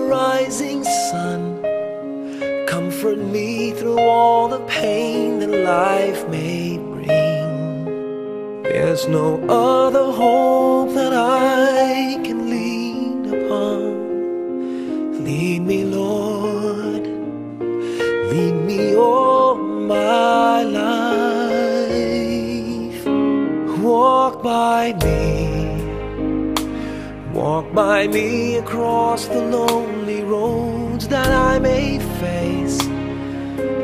rising sun. Comfort me through all the pain that life may bring. There's no other hope that I can lean upon. Lead me, Lord, lead me all my life. Walk by me across the lonely roads that I may face.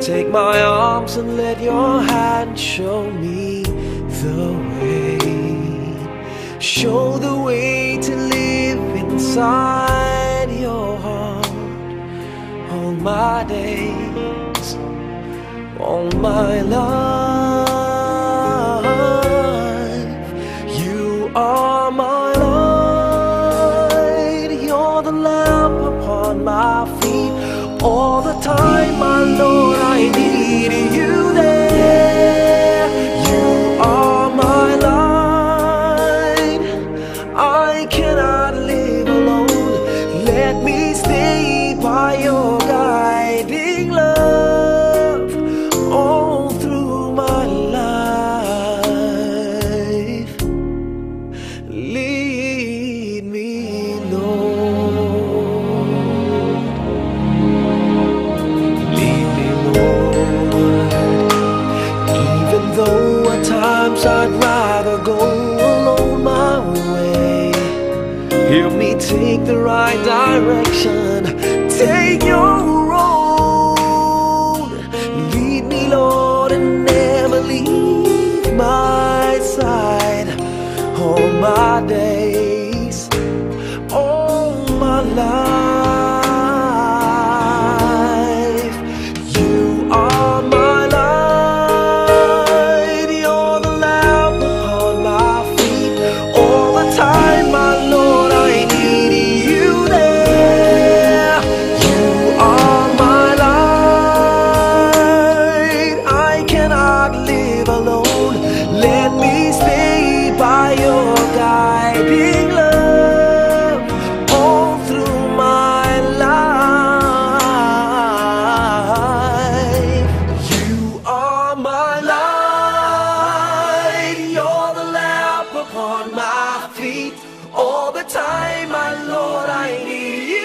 Take my arms and let your hand show me the way. Show the way to live inside your heart all my days, all my life. You are my light, you're the lamp upon my feet. All the time, my Lord, I need you there. You are my light, I cannot live alone. Let me stay by your guiding love all through my life. Lead me, Lord. Lead me, Lord. Even though at times I'd rather go alone my way, help me take the right direction. Take your road. Lead me, Lord, and never leave my side. All my days, all my life. You are my light, you're the lamp upon my feet. All the time, my Lord, I need you there. You are my light, I cannot live alone. Let me stay by your guiding love all through my life. You are my light, you're the lamp upon my feet. All the time, my Lord, I need you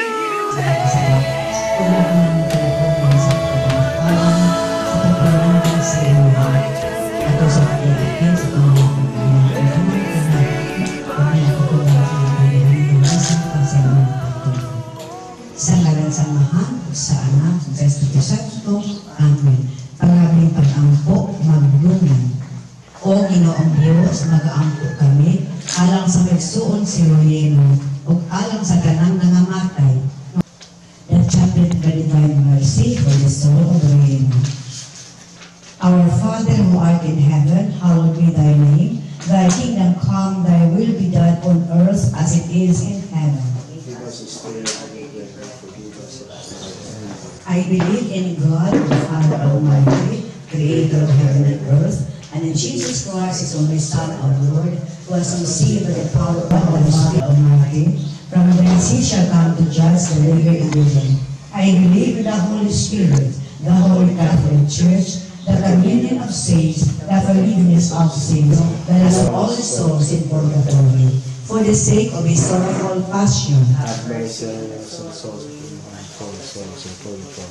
sa ngalan sa Ama, sa Anak, sa Espiritu Santo. Amen. Pangaling pag-ampo, maglungan. O Ginoong Diyos, mag-aampo kami, alang sa magsuon si Royeno, o alang sa ganang nangamatay. That chaplet the divine mercy for the soul of Royeno. Our Father who art in heaven, hallowed be thy name. Thy kingdom come, thy will be done on earth as it is in heaven. I believe in God, the Father Almighty, creator of heaven and earth, and in Jesus Christ, his only Son, our Lord, who was conceived by the power of the Spirit Almighty. From whence he shall come to judge the living and the dead. I believe in the Holy Spirit, the Holy Catholic Church, the communion of saints, the forgiveness of sins, the rest of all the souls in purgatory. For the sake of his sorrowful passion, have mercy on us and souls.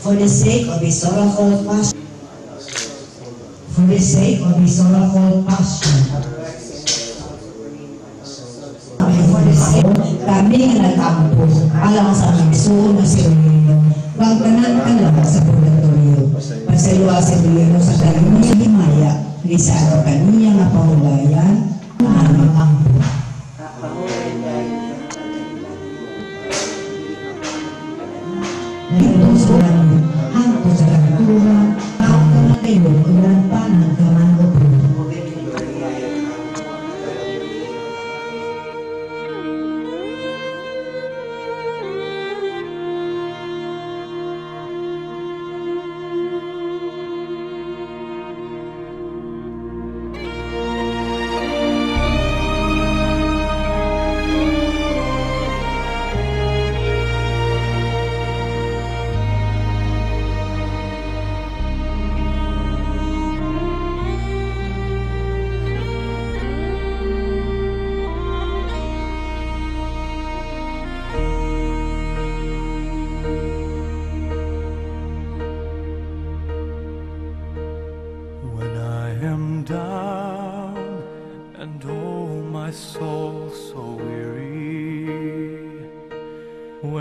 For the sake of his sorrowful passion, for the sake of his sorrowful passion, for the sake kami nga nag-ampo, alang sa magsuon na si Royeno, magtanan ka lang sa purgatorio, pasaluasin Royeno sa kanunya himaya, lisano kanunya nga pahulayan, na mag-ampo. Nitong sulan, hangko sa kanturan, tao ka na kayo, ulan pa ng kamango po.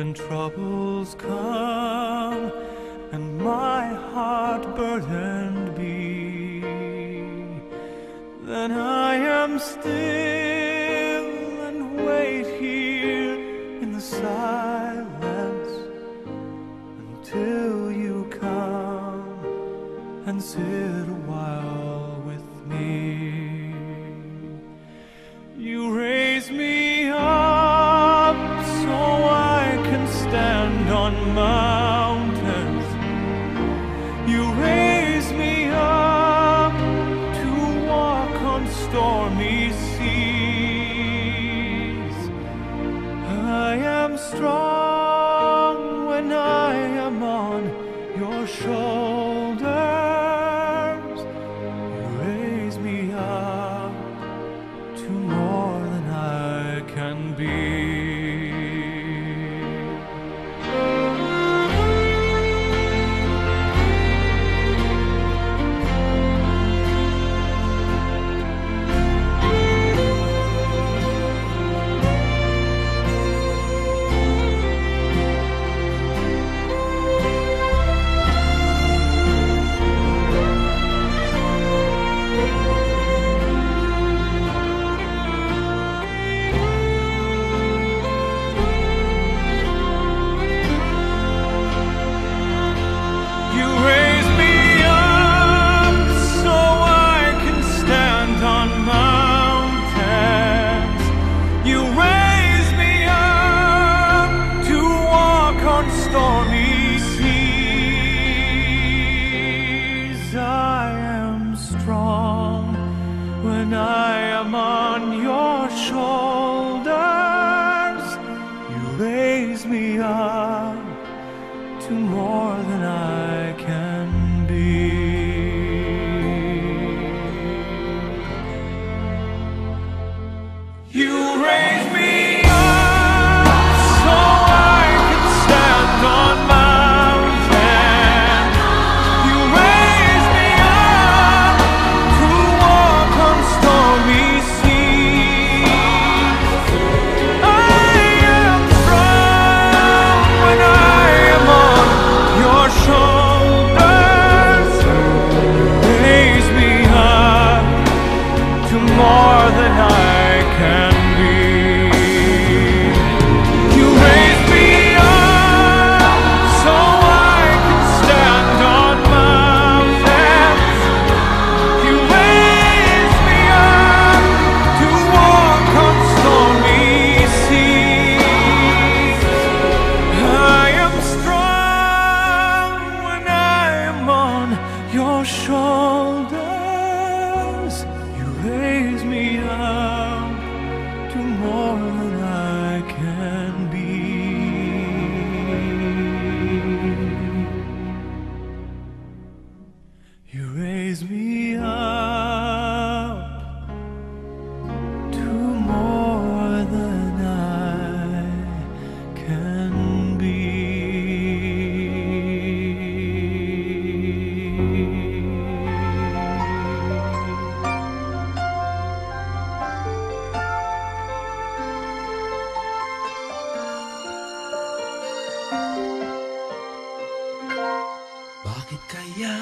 when troubles come and my heart burdened be, then I am still and wait here in the silence until you come and sit a while with me. You raise me up so I can stand on mountains. You raise me up to walk on stormy seas. I am strong when I am on your shoulders. You raise me up to more than I can be. When I am on your shoulders, you raise me up to more than I can be. You raise me up so I can stand on mountains. You raise me up to walk on stormy seas. I am strong when I am on your shoulders. You raise me up to more than I can be. You raise me up so I can stand on mountains. You raise me up to walk on stormy seas. I am strong when I am on your shoulders. You raise me up to more than I can be. You raise me up to more than I can be. Bakit kaya?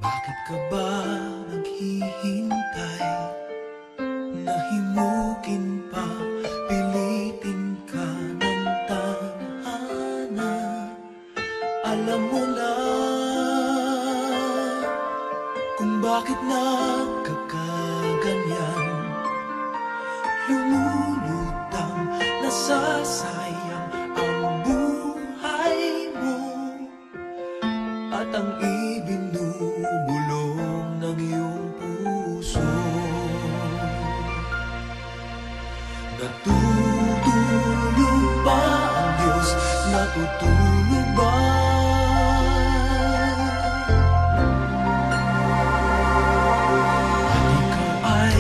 Bakit ka ba naghihintay? Nahimukin pa, pilitin ka ng tadhana. Alam mo na kung bakit nagkakaganyan. Lumulutang, nasasayang ang buhay mo at ang ibinubulong ng iyong puso. Natutulog ba ang Diyos? Natutulog ba? At ikaw ay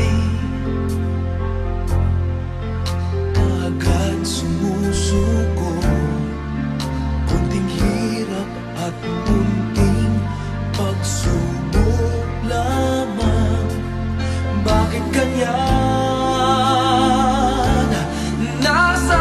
agad sumusuko. Kunting hirap at kunting pagsubok lamang. Bakit ganyan? Nasa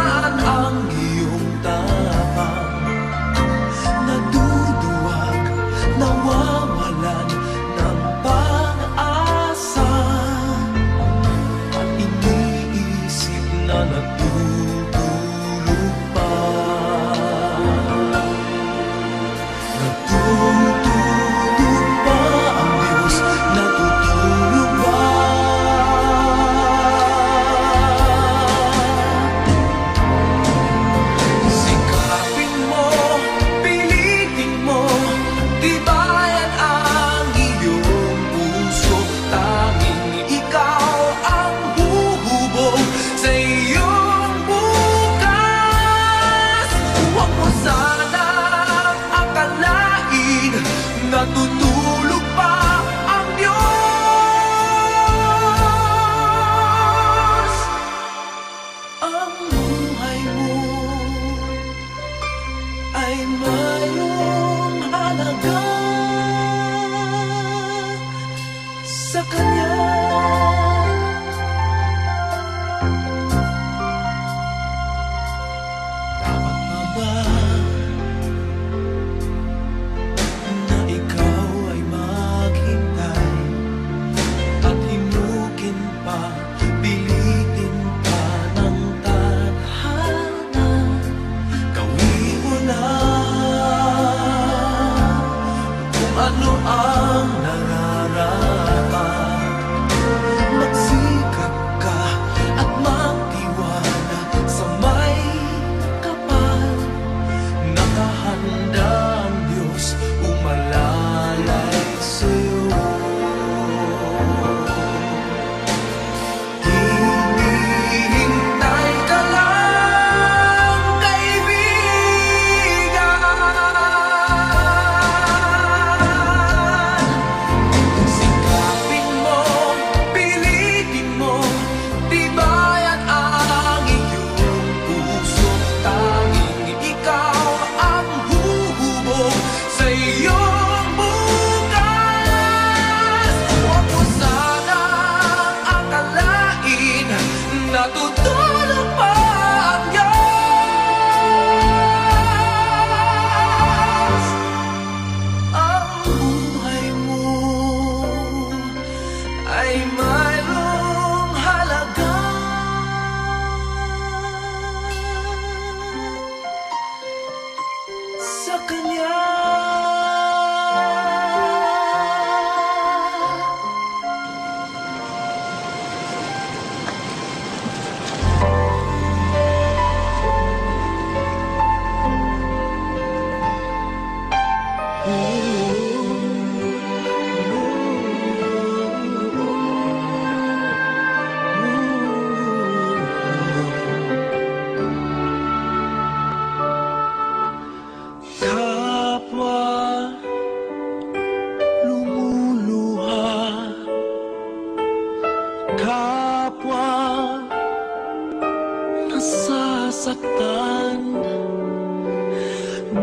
naman?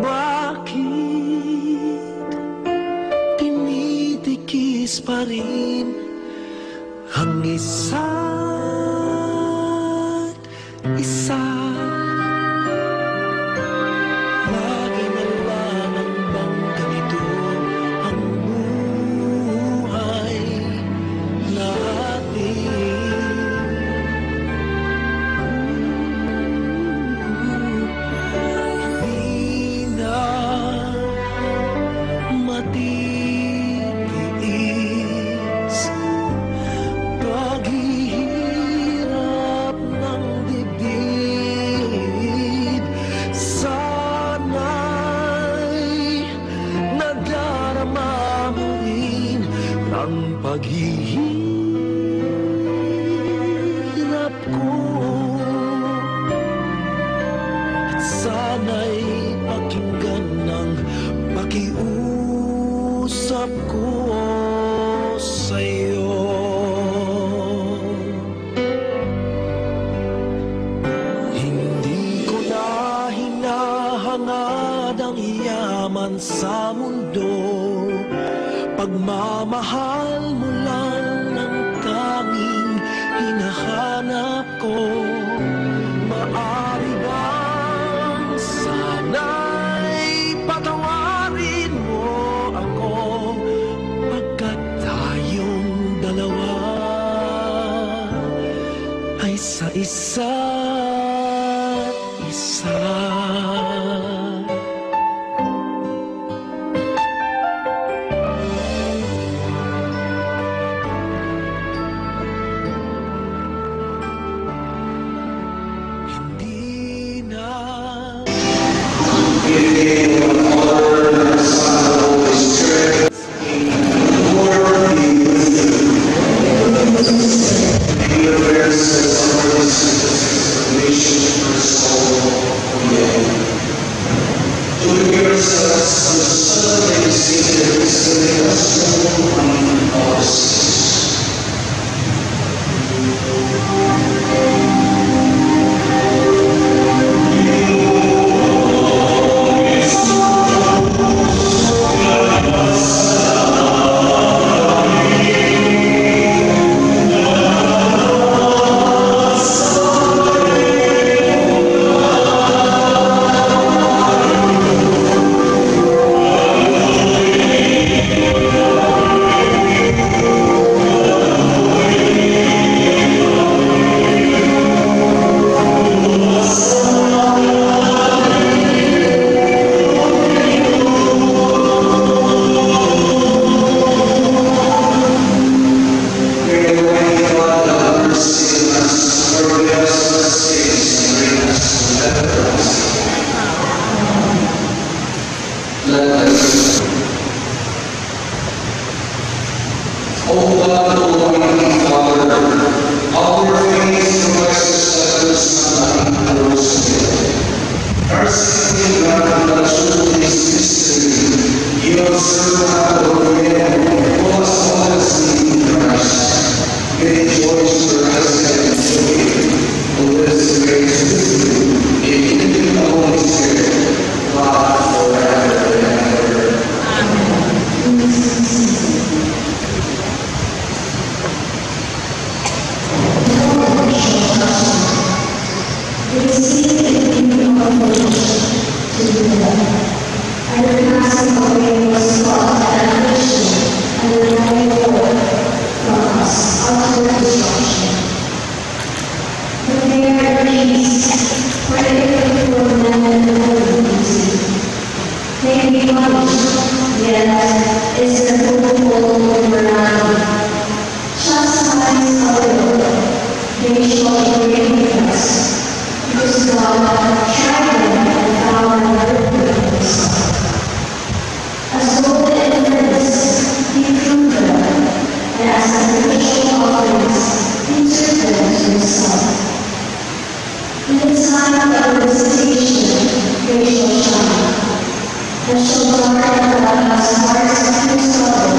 Bakit tinitikis pa rin ang isa't isa? Lagi na lamang bang ganito ang buhay natin? Hindi na matitiis paghihirap ng dibdib. Sana'y nadarama mo rin ang paghihirap ko, at sana'y pakinggan ng pakiusap ko sa'yo. Hindi ko na hinahangad ang yaman sa mundo, pagmamahal mo lang ang tanging hinahanap ko. Maaari bang sana'y patawarin mo ako, pagkat tayong dalawa ay sa isa't isa. Hindi na that shall guard our hearts and souls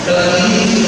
First,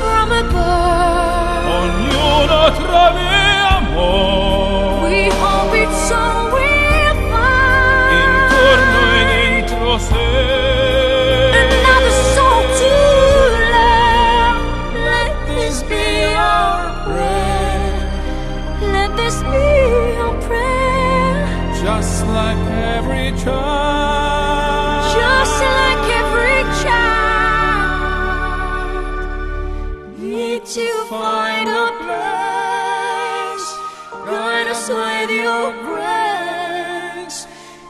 from a your grace.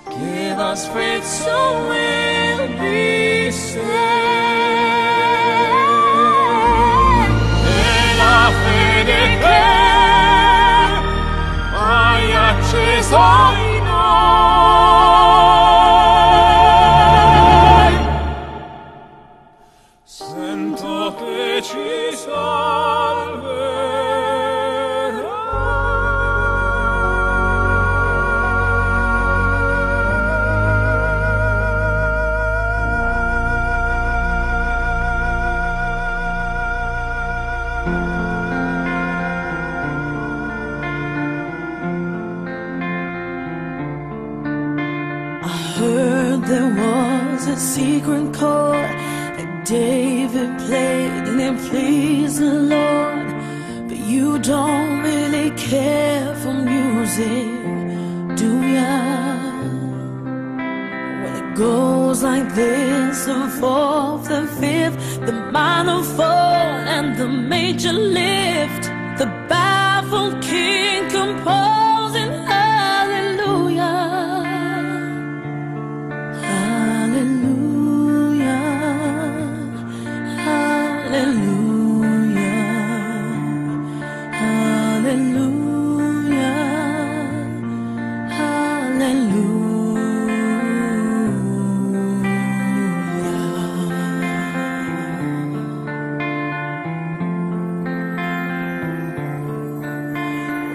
Give us faith so we'll be saved. Nella fede che hai acceso in noi, sento che ci salverai. There was a secret chord that David played and it pleased the Lord. But you don't really care for music, do ya? When it goes like this, the fourth, the fifth, the minor fall and the major lift, the baffled king composing hallelujah.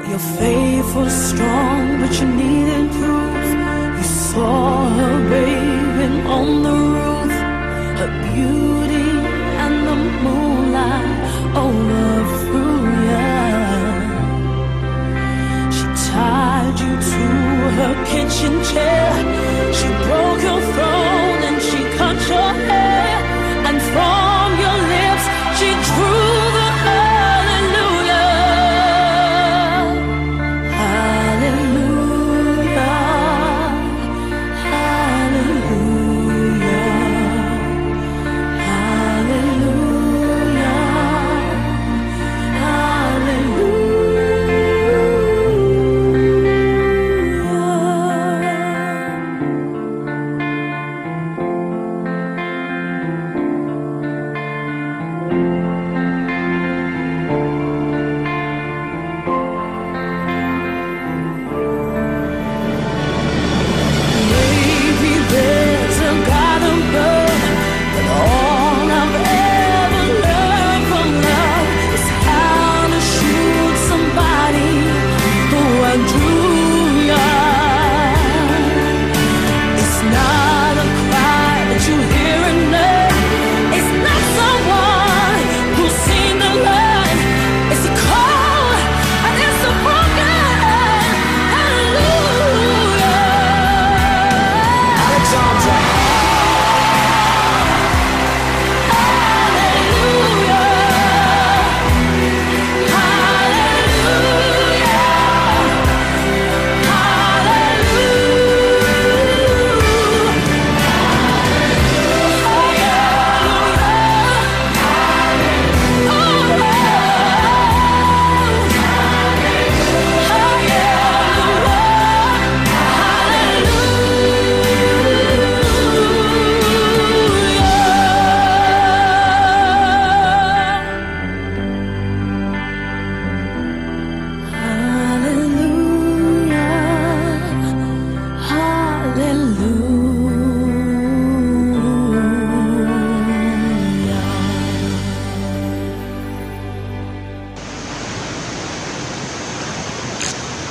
Your faith was strong, but you needed proof. You saw her bathing on the roof, her beauty and the moonlight overthrew ya. She tied you to her kitchen chair, she broke your throne and she cut your hair, and from your lips she drew the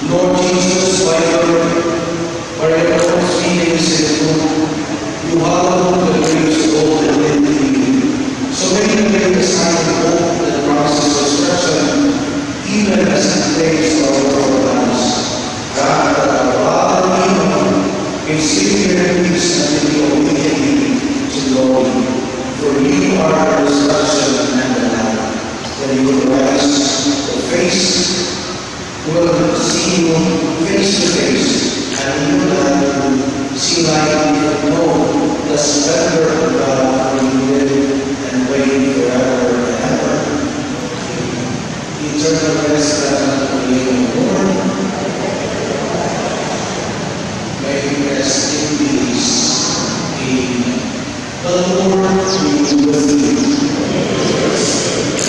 Lord Jesus, by your wherever feelings in you, you hallow the grace of all that live in you. So may you make the sign of hope that promises resurrection, even as it days of our lives. God, our Father in heaven, may sleep in peace and be obedient to glory. For you are the resurrection and the life. That you will rise the face will see you face to face, and you will have to see like you know the splendor of God when you live and reign forever and ever. Eternal rest that unto you, Lord. The Lord be with you.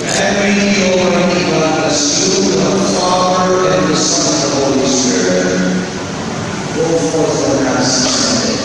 And may Almighty God bless you, the Father, and the Son, and the Holy Spirit. Go forth for Mass Sunday.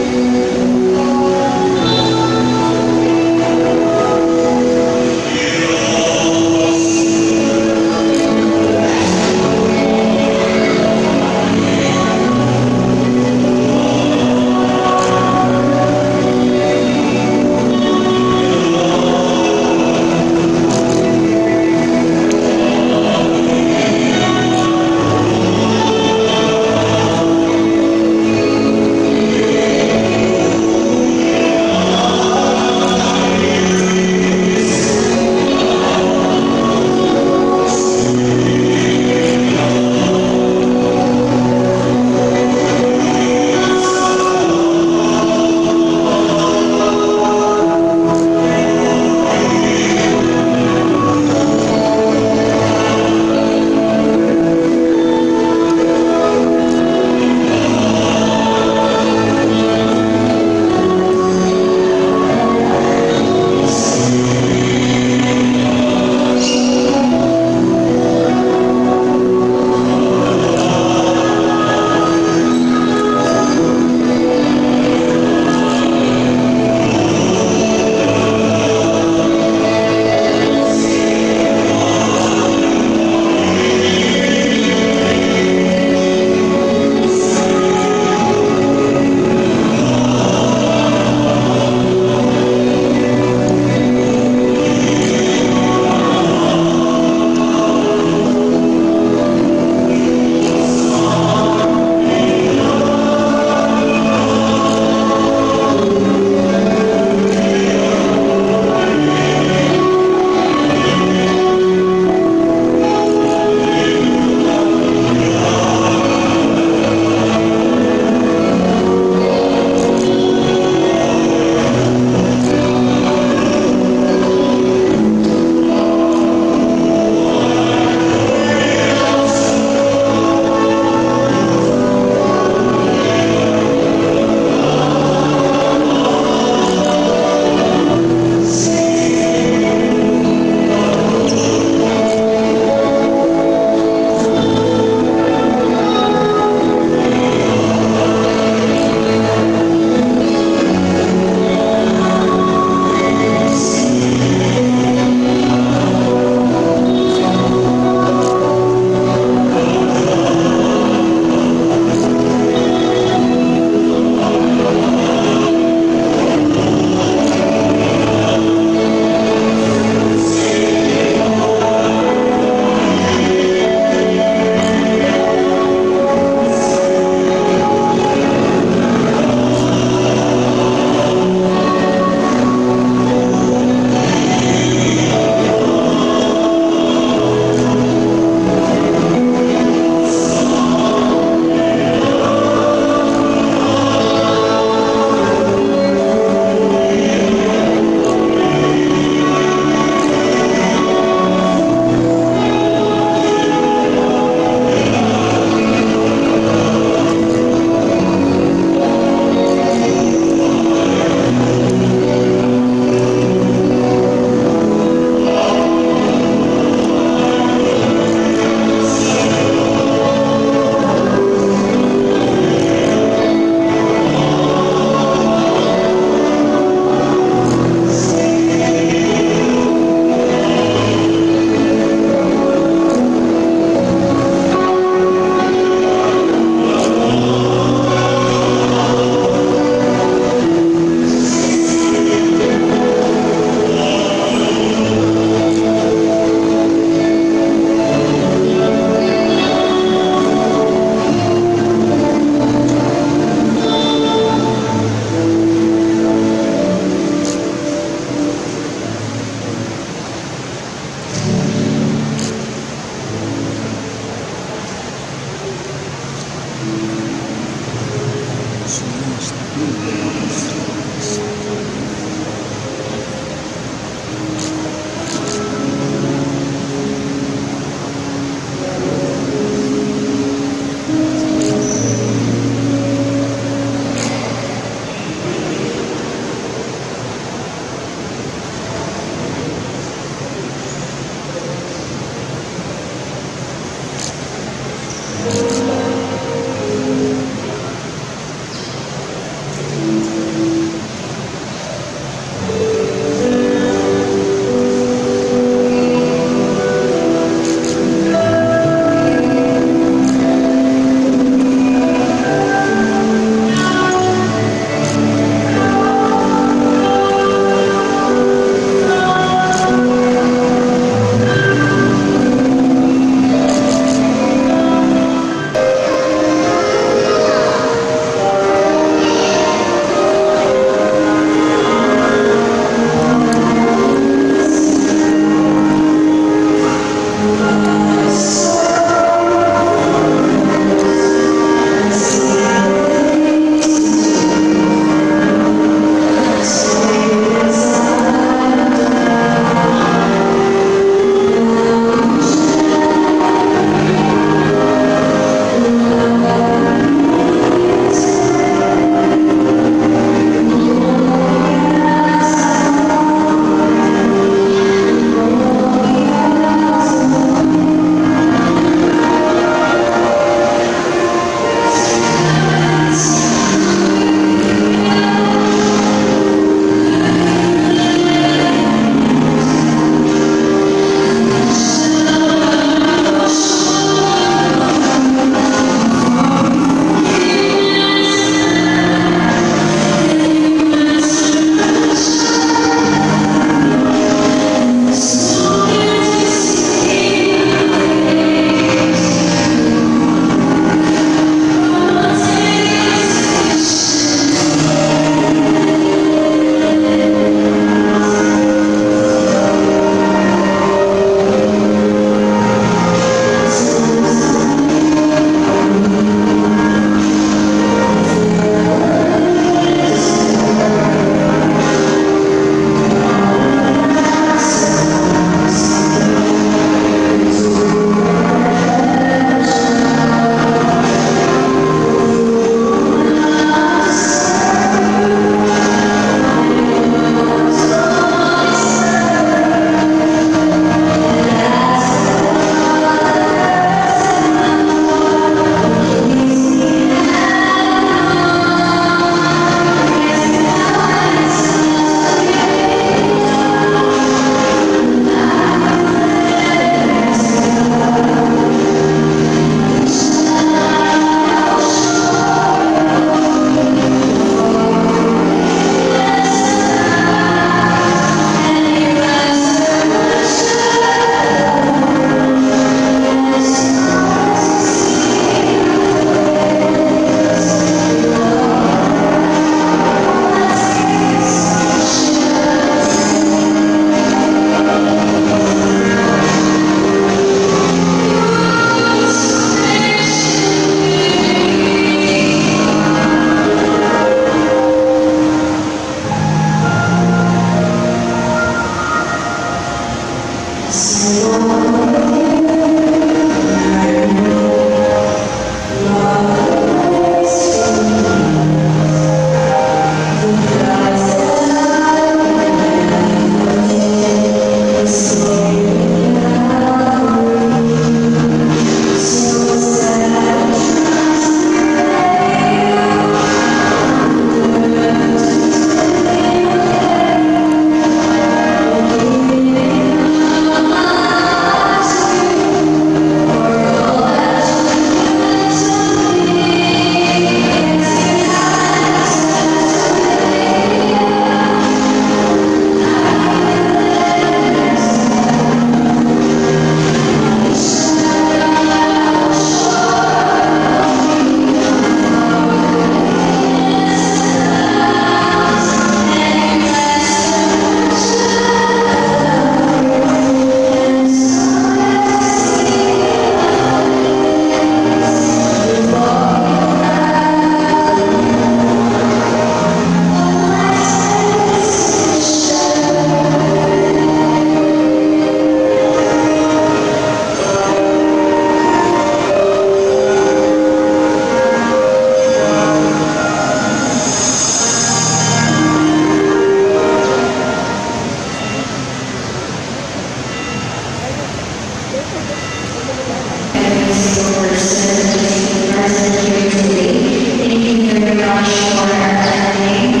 for being present here today. Thank you very much for attending.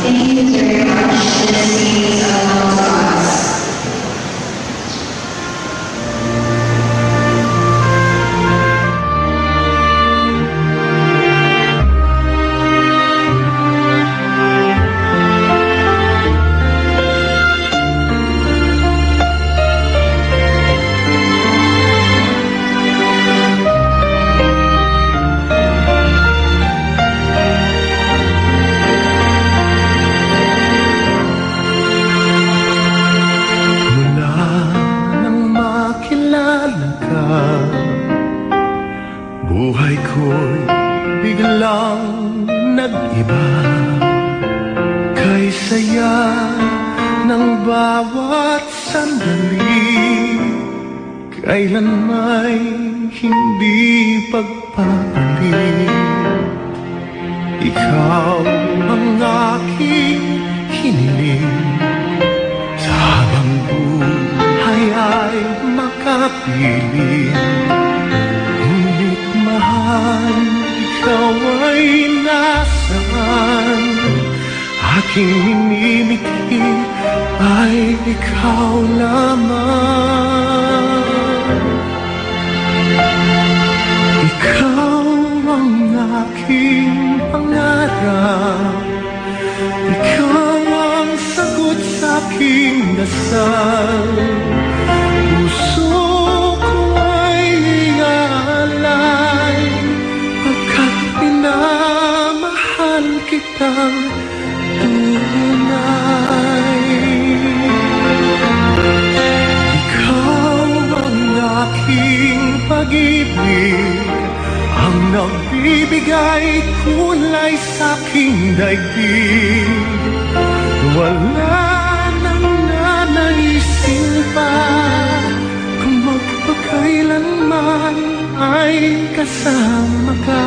Thank you very much. This means a lot to us. Buhay ko'y biglang nag-iba, kay saya ng bawat sandali, kailan may hindi pagpapalit. Ikaw ang aking hiniling, sa habang buhay ay makapiling. Mahal, ikaw ay nasaan? Aking minimiti ay ikaw lamang. Ikaw ang aking pangarap, ikaw ang sagot sa aking dasal. Puso ko ay ialay, minamahal kitang tunay. Ikaw ang aking pag-ibig, ang nagbibigay kulay sa aking daigdig. Wala nang nanaisin pa kung magpakailanman ay kasama ka.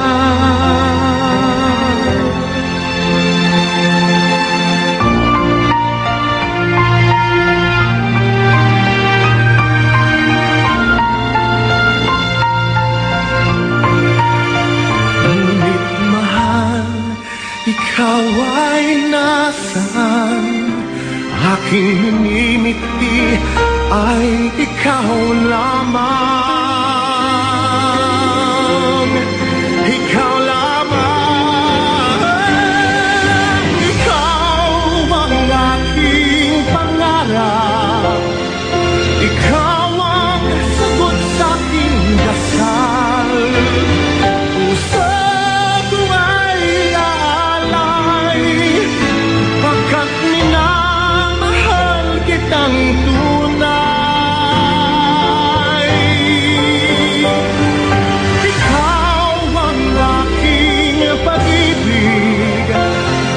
Ngunit mahal, ikaw ay nasaan? Aking minimiti ay ikaw lamang. Ikaw lamang. Ikaw ang aking pangarap, ikaw ang sagot sa aking dasal. Puso ko ay aalay, pagkat minamahal kitang tunay. Ikaw ang aking pag-ibig,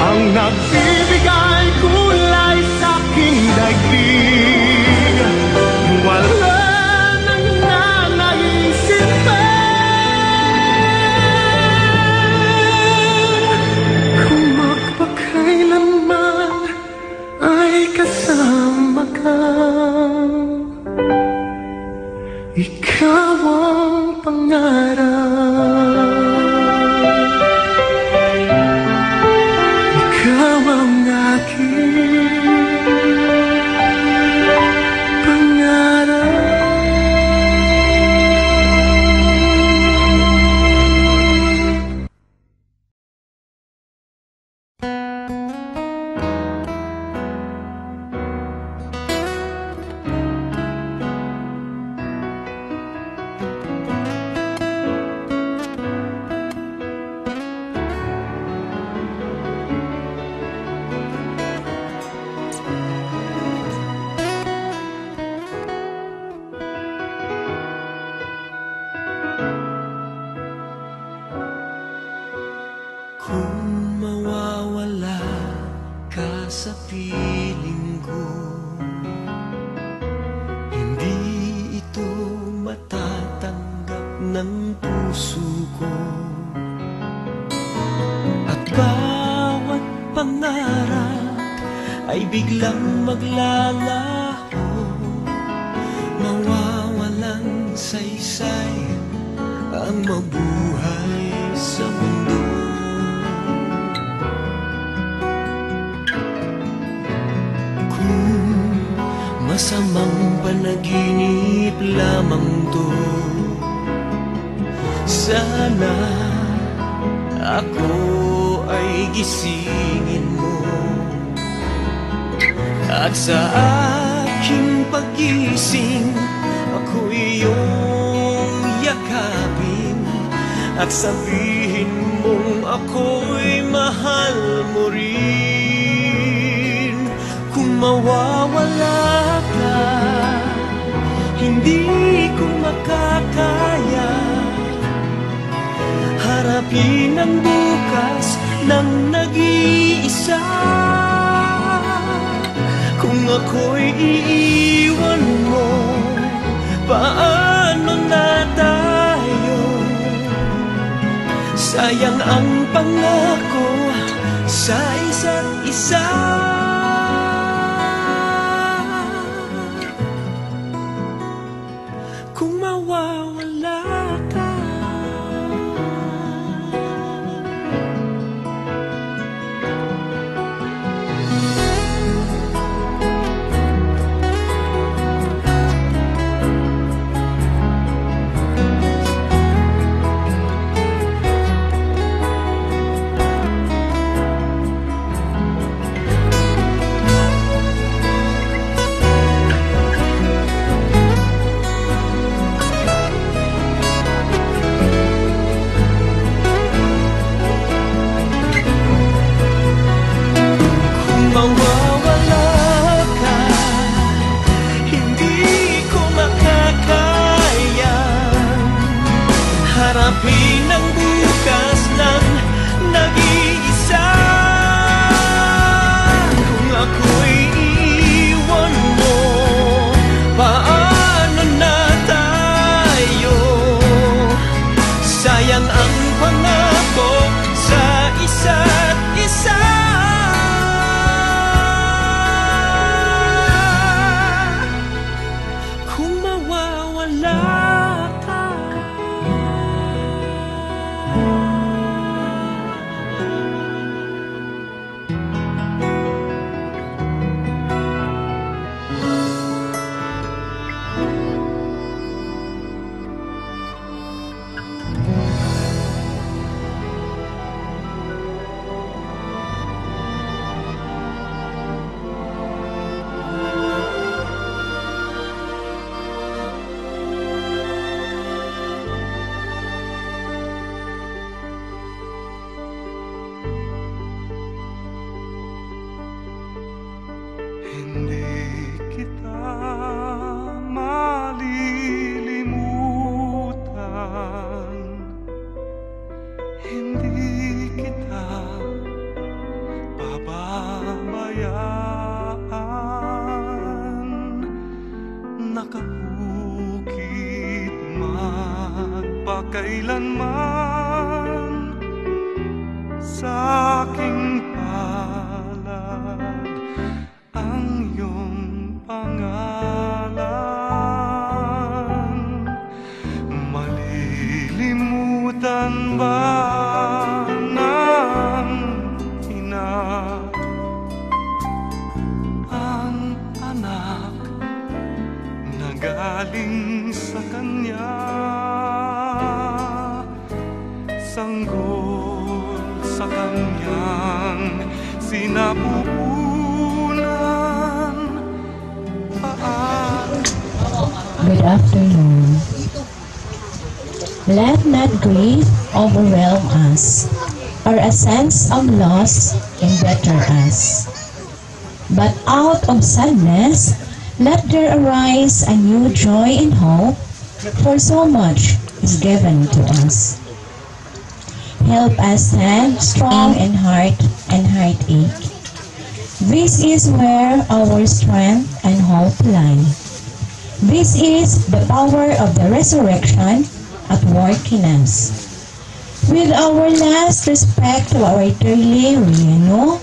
ang nagbibigay kulay sa aking daigdig. Wala nang nanaisip pa kung magpakailanman ay kasama ka. Ikaw ang pangarap, ikaw ang aking pangarap. Kung mawawala ka sa piling ko, hindi ito matatanggap ng puso ko. At bawat pangarap ay biglang maglalaho, mabuhay sa mundo. Kung masamang panaginip lamang to, sana ako ay gisingin mo. At sa aking paggising, ako iyong yakapin at sabihin mong ako'y mahal mo rin. Kung mawawala ka, hindi ko makakaya harapin ang bukas ng nag-iisa. Kung ako'y iiwan mo, paano na tayo? Sayang ang pangako sa isa't isa. Kung mawawala ka, harapin ang bukas ng nag-iisa. Kung ako'y iiwan mo, paano na tayo? Sayang ang pangako sa isa't isa. Kung mawawala ka, hindi kita malilimutan, hindi kita pababayaan. Nakahukit magpakailanman sa aking palad ang iyong pangalan. Malilimutan ba ng ina ang anak na galing sa kanya? Sanggol sa kanyang sinapupunan. Good afternoon. Let not grief overwhelm us, or a sense of loss embitter us. But out of sadness, let there arise a new joy and hope, for so much is given to us. Help us stand strong in heart and heartache. This is where our strength and hope lie. This is the power of the resurrection at work in us. With our last respect to our dearly Riano,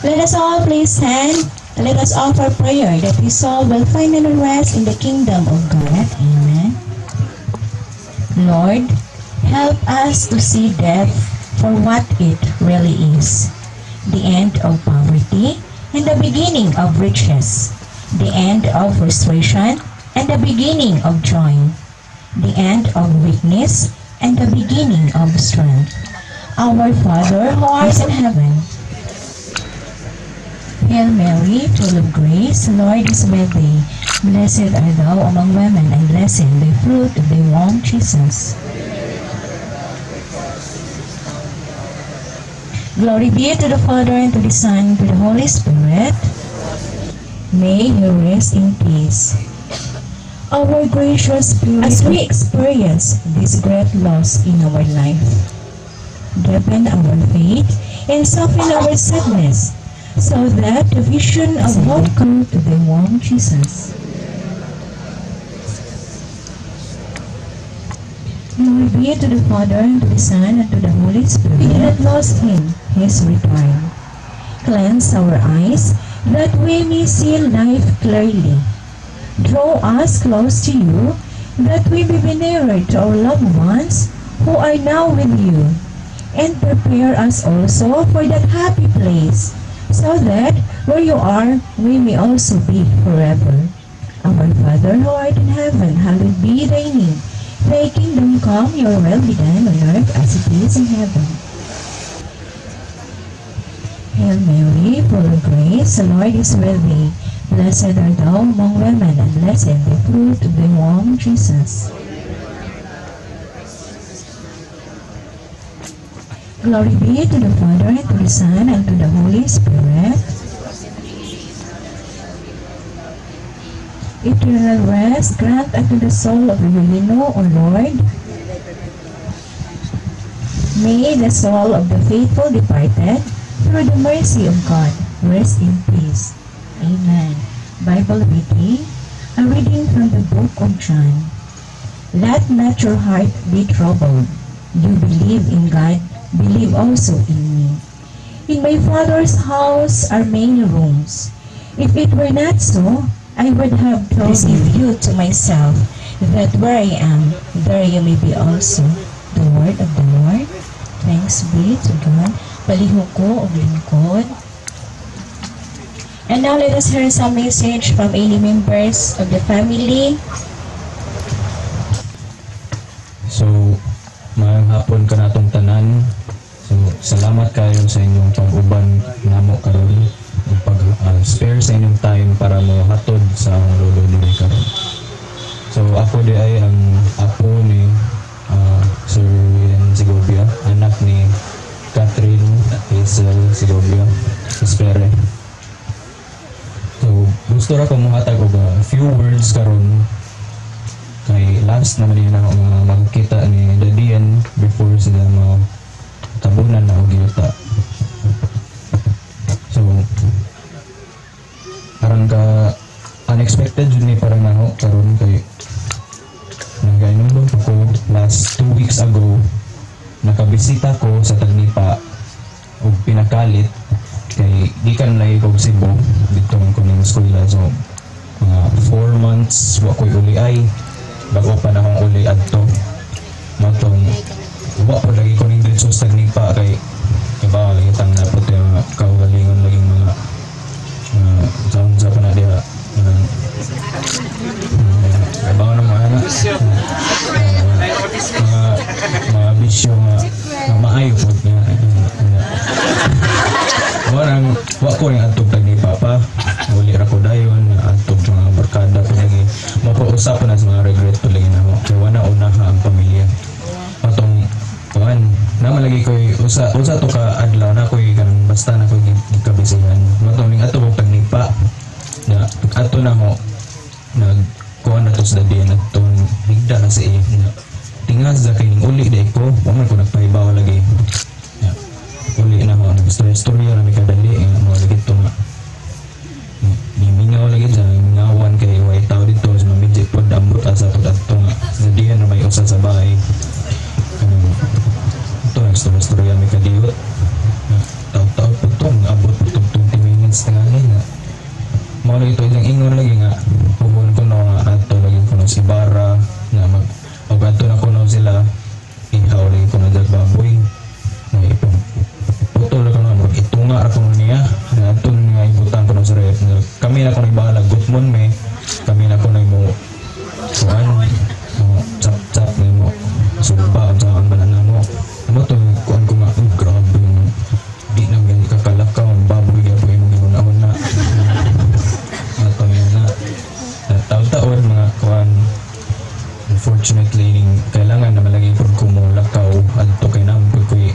let us all please stand and let us offer prayer that his soul will finally rest in the kingdom of God. Amen. Lord, help us to see death for what it really is. The end of poverty and the beginning of riches. The end of frustration and the beginning of joy. The end of weakness and the beginning of strength. Our Father who art in heaven. Hail Mary, full of grace, the Lord is with thee. Blessed art thou among women, and blessed the fruit of thy womb, Jesus. Glory be to the Father, and to the Son, and to the Holy Spirit. May he rest in peace. Our gracious Spirit, as we experience this great loss in our life, deepen our faith and soften our sadness, so that the vision of hope come to the warm Jesus. Glory be to the Father, and to the Son, and to the Holy Spirit. We that lost him, his return. Cleanse our eyes, that we may see life clearly. Draw us close to you, that we may be nearer to our loved ones who are now with you. And prepare us also for that happy place, so that where you are, we may also be forever. Our Father who art in heaven, hallowed be thy name. Thy kingdom come, your will be done on earth as it is in heaven. Hail Mary, full of grace, the Lord is with thee. Blessed art thou among women, and blessed the fruit of thy womb, Jesus. Glory be to the Father, and to the Son, and to the Holy Spirit. Eternal rest grant unto the soul of Evelino, O Lord. May the soul of the faithful departed, through the mercy of God, rest in peace. Amen. Bible reading, a reading from the book of John. Let not your heart be troubled. You believe in God, believe also in me. In my Father's house are many rooms. If it were not so, I would have told you to myself, that where I am, there you may be also. The word of the Lord. Thanks be to God. Palihog ko o lingkod. And now let us hear some message from any members of the family. So, mayang hapon ka natong tanan. So, salamat kayo sa inyong pag-uban namo karon. Pag-spare sa inyong time para mo hatod sa lolo nila karon. So, ako di ay ang apo ni Sir Ian Segovia, anak ni Catherine Hazel Segovia, Espere. So, gusto ra ko muhatag og a few words karon kay last naman yun ako makakita ni Dadian before sila tabunan na og yuta. So, parang ka unexpected yun ni parang ako karon kay nagainom ko last 2 weeks ago. Nakabisita ko sa Tagnipa ug pinakalit kay gikan lagi ko Cebu dito ko ning eskwela. So, mga 4 months wa ko'y uliay bago pa na akong uli adto matong wa po lagi ko ning dito sa Tagnipa kay iba lagi tang na puti mga kaugalingon laging mga taon sa panadiha iba na mga mga bisyo mga maayo po niya wa ko yung antog Tagnipa pa uli ra ko dayon antog mga barkada po lagi mapausapan na sa mga regret po lagi na mo kaya wala unaha ang pamilya matong kuhan naman lagi ko usa to ka adlaw na ko kanang basta na ko kabisihan matong ning ato pag Tagnipa na ato na mo nagkuhan na to sa Dadian ato higda na sa iya tingas sa kining uli day ko waman ko nagpahibaw lagi uli na mo nag-story na may kadali mo lagi ito nga mingaw lagi sa ngawan kay white tao dito sa mamidjik po dambot asa po ito nga sa diyan na may usa sa bahay ito nag-story may kadiyot tao-tao po ito abot po 20 minutes na nga nga mo lagi ito ilang ingon lagi nga puhon ko na ato lagi ko na si Bara nga mag-ato na ko na sila ihaw kuan chap mo sumba sa ang banana mo to kuan ko nga grabe yung di na gani kakalakaw ang baboy ya po yung ginaon na ato yun na taon mga kuan unfortunately kailangan na malagi po kumulakaw adto kay nang po ko'y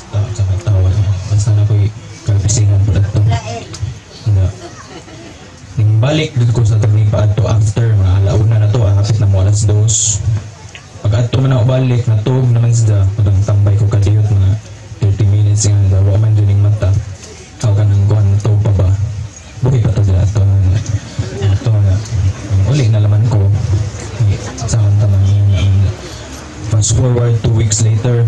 sa katawan basta na ko'y kalpisingan po adto balik dito ko sa tagnig pa adto after mga alauna na to hapit na mo alas 2 pag adto man ako balik natug naman sila pag tambay ko kadiyot mga 30 minutes nga dawa man dyan yung mata ako ka nang kuhan natug pa ba buhay pa to dila ito na uli na laman ko saan tamang fast forward 2 weeks later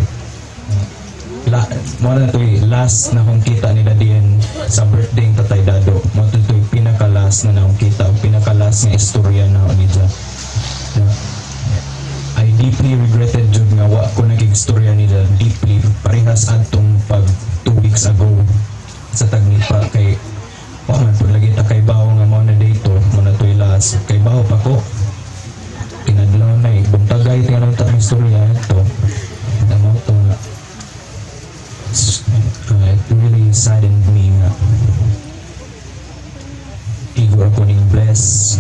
mo na ito last na kong kita nila diyan sa birthday ng Tatay Dado mo ito yung pinakalas na akong kita pinakalas nga istorya na ako nila I deeply regretted jud nga wa ko nagig-istorya nila deeply parehas adtong pag 2 weeks ago sa Tagnipa kay wa man po lagi ta kay bawo nga mo na dito mo na ito last kay bawo pa ko kinadlaw na buntagay tingnan ta ang istorya ito mo ito nga it really saddened me nga igo ako ning bless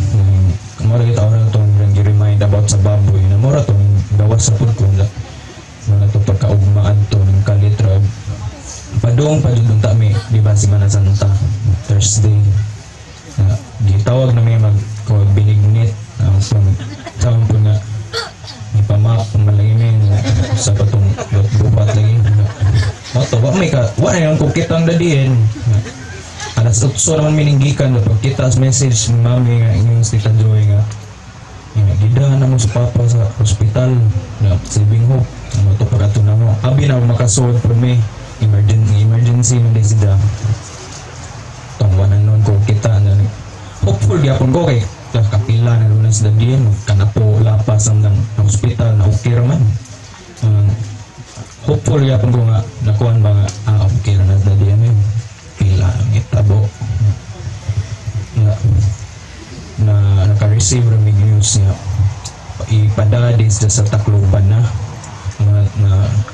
mura kita orang itong remind about sa baboy na mura itong gawas sa food ko na ito pagkaugmaan ito ng kalitra padung padung tami di ba si Mana Santa Thursday gitawag na may binignit saan po nga ipamap malangin sa patong bubat lagi moto wa na yung kukitang dadiin alas 8 naman mininggikan pag kita message mami nga yung Tita Joy nga gidahan na mo sa papa sa hospital na Saving Hope ano to pagkato na mo abi na makasuot pero may emergency man din sila itong wanan nun ko kita na hopeful gyapon ko kay kapila na lunas sila diyan kanapo lapas ang hospital na okay raman hopeful yapon ko nga nakuhan ba nga okay na diyan yun pila ang itabo na naka-receive raming news niya ipadadis sa Tacloban na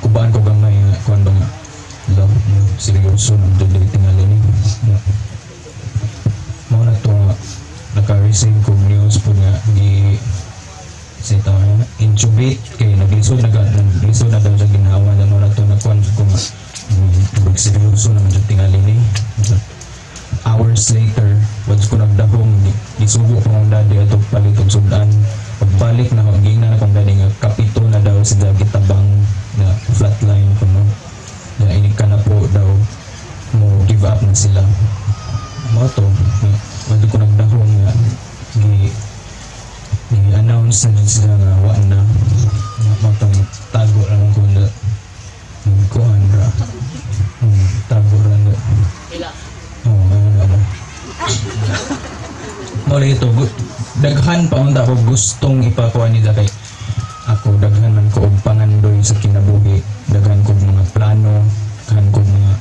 kubaan ko gamay kuhan ba nga seryoso ng dali tingali ni mo na to naka-receive ko news po nga intubate kay naglisod na daw sa ginawa na mo na to nakuhan ko nga seryoso naman sa tingali ni hours later once ko nagdahong isugo ko ng daddy at palitog sudan pagbalik na gina na kong daddy nga kapito na daw sila gitabang na flatline ko no na inika na po daw mo give up na sila mo to once ko nagdahong nga i-announce na din sila nga wa na matang tago lang ko na ko andra tago lang mula ito daghan pa unta ko gustong ipakuha nila kay ako daghan man ko og pangandoy sa kinabuhi daghan ko mga plano daghan ko mga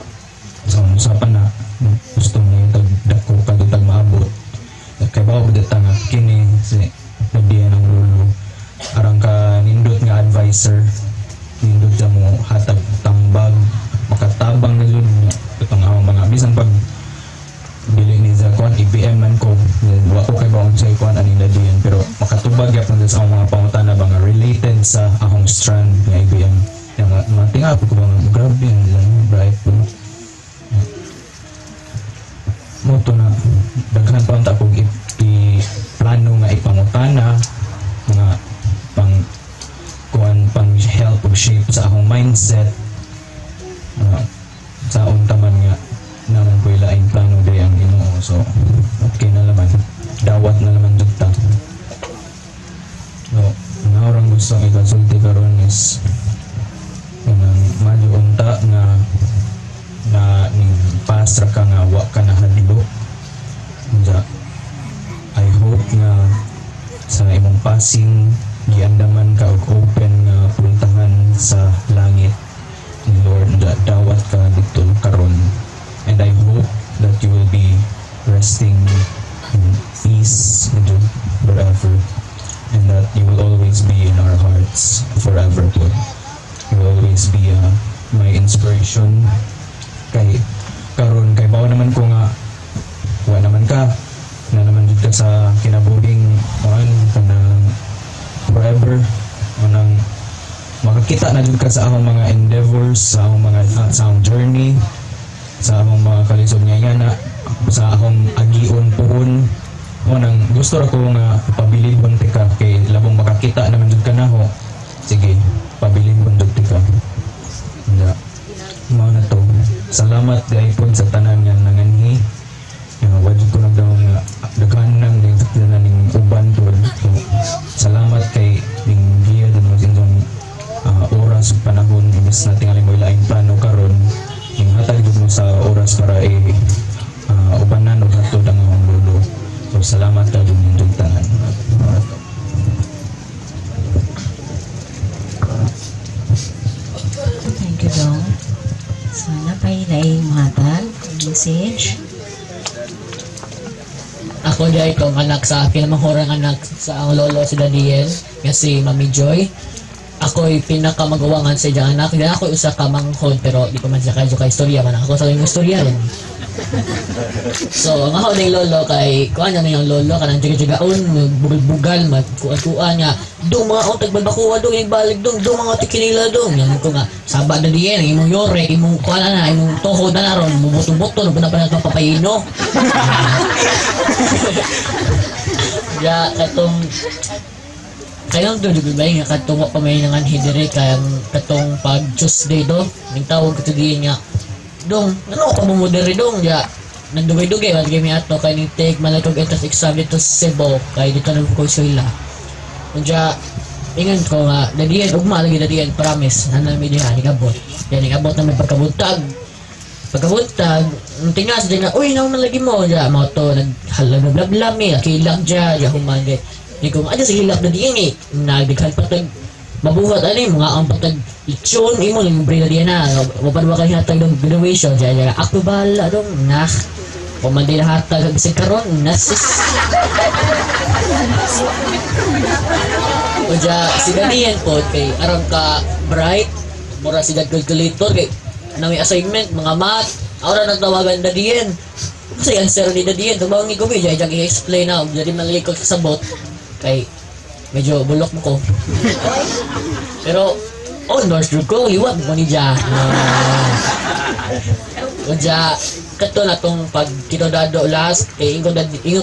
sa na gusto mo yung dako kadutag maabot kay bawo dito nga kini si nagdiyan ng lulo arang ka nindot nga advisor nindot sa mo hatag tambag makatabang na yun itong mga bisan pag bili ni sa kuan IBM man ko wa ko kay baon sa kuan ani na diyan pero makatubag gyud na sa mga pangutana ba nga related sa akong strand ng IBM yang matinga ko bang grabe ang bright po mo to na daghan pa unta ko plano nga ipangutana mga pang kuan pang help og shape sa akong mindset sa untaman nga naman po ilaing plano day ang Ginoo so okay na naman dawat na naman dugta so nga orang gusto i-consulti karon is kanang madyo unta nga na ning pasra ka nga wa ka na hadlo I hope nga sa imong passing giandaman ka og open nga puntahan sa langit ni Lord dawat ka dito karon. And I hope that you will be resting in peace forever. you will always be in our hearts forever po. You will always be my inspiration. Kay karon kay bawa naman ko nga wa naman ka na naman dito sa kinabuhing kanang forever nang makakita na dito ka sa akong mga endeavors, sa akong mga sa akong journey, sa akong mga kalisod nga na sa akong agion puhon nang gusto ra ko nga pabilibon tika kay labong makakita naman jud kanaho. Sige, pabilibon jud tika. Ya. Mao na to. Salamat gaypon sa tanan nga nanganhi. Wajud ko lang daw nga daghan nang daghan ning uban pod. So, salamat kay ning giya din mo inyong oras ug panahon imbes na tingali mo ilaing plano karon ning hatag jud mo sa oras para ubanan ug hatod ang imong lolo. So salamat ta din inyong tanan. Thank you, Dong. Sana kayo na mahatag message. Ako dahil itong anak sa pinamahurang anak sa ang lolo si Dadiel nga si Mami Joy. Ako'y pinakamagawangan sa iyang anak. Hindi ako'y usa ka manghod pero di ko man siya kayo ka istorya man. Ako sa yung istorya rin. So, ang ako ng lolo kay kuan na yung lolo kanang jaga-jagaon, bugal-bugal, magkuan-kuan nga. Dong mga otag balbakuha dong yung balik dong mga tikinila dong. Yan ko nga saba na diyan imong yore, imong kuan na imong toho na naron, bubuto-buto no pala pa papayino. Ya katong kayang doon di ba nga katong pa may nangan hidere kayang katong pag Tuesday do, ning tawag ko diyan nga. Dong, ano ka mo modere dong ya. Nandugay-dugay wala kami ato kay ni take malagog entrance exam dito sa Cebu kay dito na ko sila. Unya ingon ko nga dadiyan ugma lagi dadiyan promise na mi diha ni abot. Yan abot na may pagkabuntag. Pagkabuntag, tingnan sa nga uy naman lagi mo ya mo to naghalablablab mi kilag ja humande. Di ko ada sa hilak dadiyan eh. Nagdaghan patag mabuhat ani mga ang patag ichon imo ning brila diyan na mapadwa kay hatag ng graduation ja ako bala dong nah pamandi na hatag sa karon nasis uja si Daniel po kay aram ka bright mura si calculator kay nami assignment mga math ora nagtawagan Daniel kasi answer ni Daniel tumawag ni Gobi ja i-explain na jadi malikot sa sabot kay medyo bulok mo ko. Pero, North ko, liwat mo ni Ja. Ja, kato na tong pag kinodado last, ingon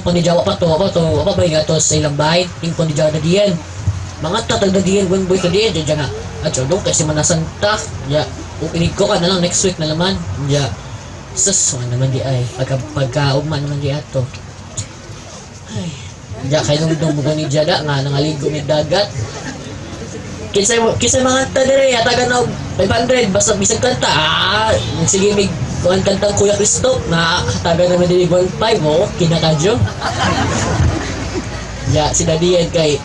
pa ni Ja, apa ba yung ato sa ilang bahay, ingon pa ni Ja na diyan. Mga tatag na diyan, when boy ka diyan, Ja nga, at dong kasi manasanta, Ja, upinig ko ka na lang, next week na naman, Ja, sus, naman di ay, pagka-ugma naman di ato. Ay. Ja kay nung bugo ni Jada nga nangaligo mi dagat. Kisay mga tadere taga na 500 basta bisag kanta. Sige mig kuan kanta Kuya Kristo na taga na dili 1.5 mo kinakadyo. Ja si Dadian kay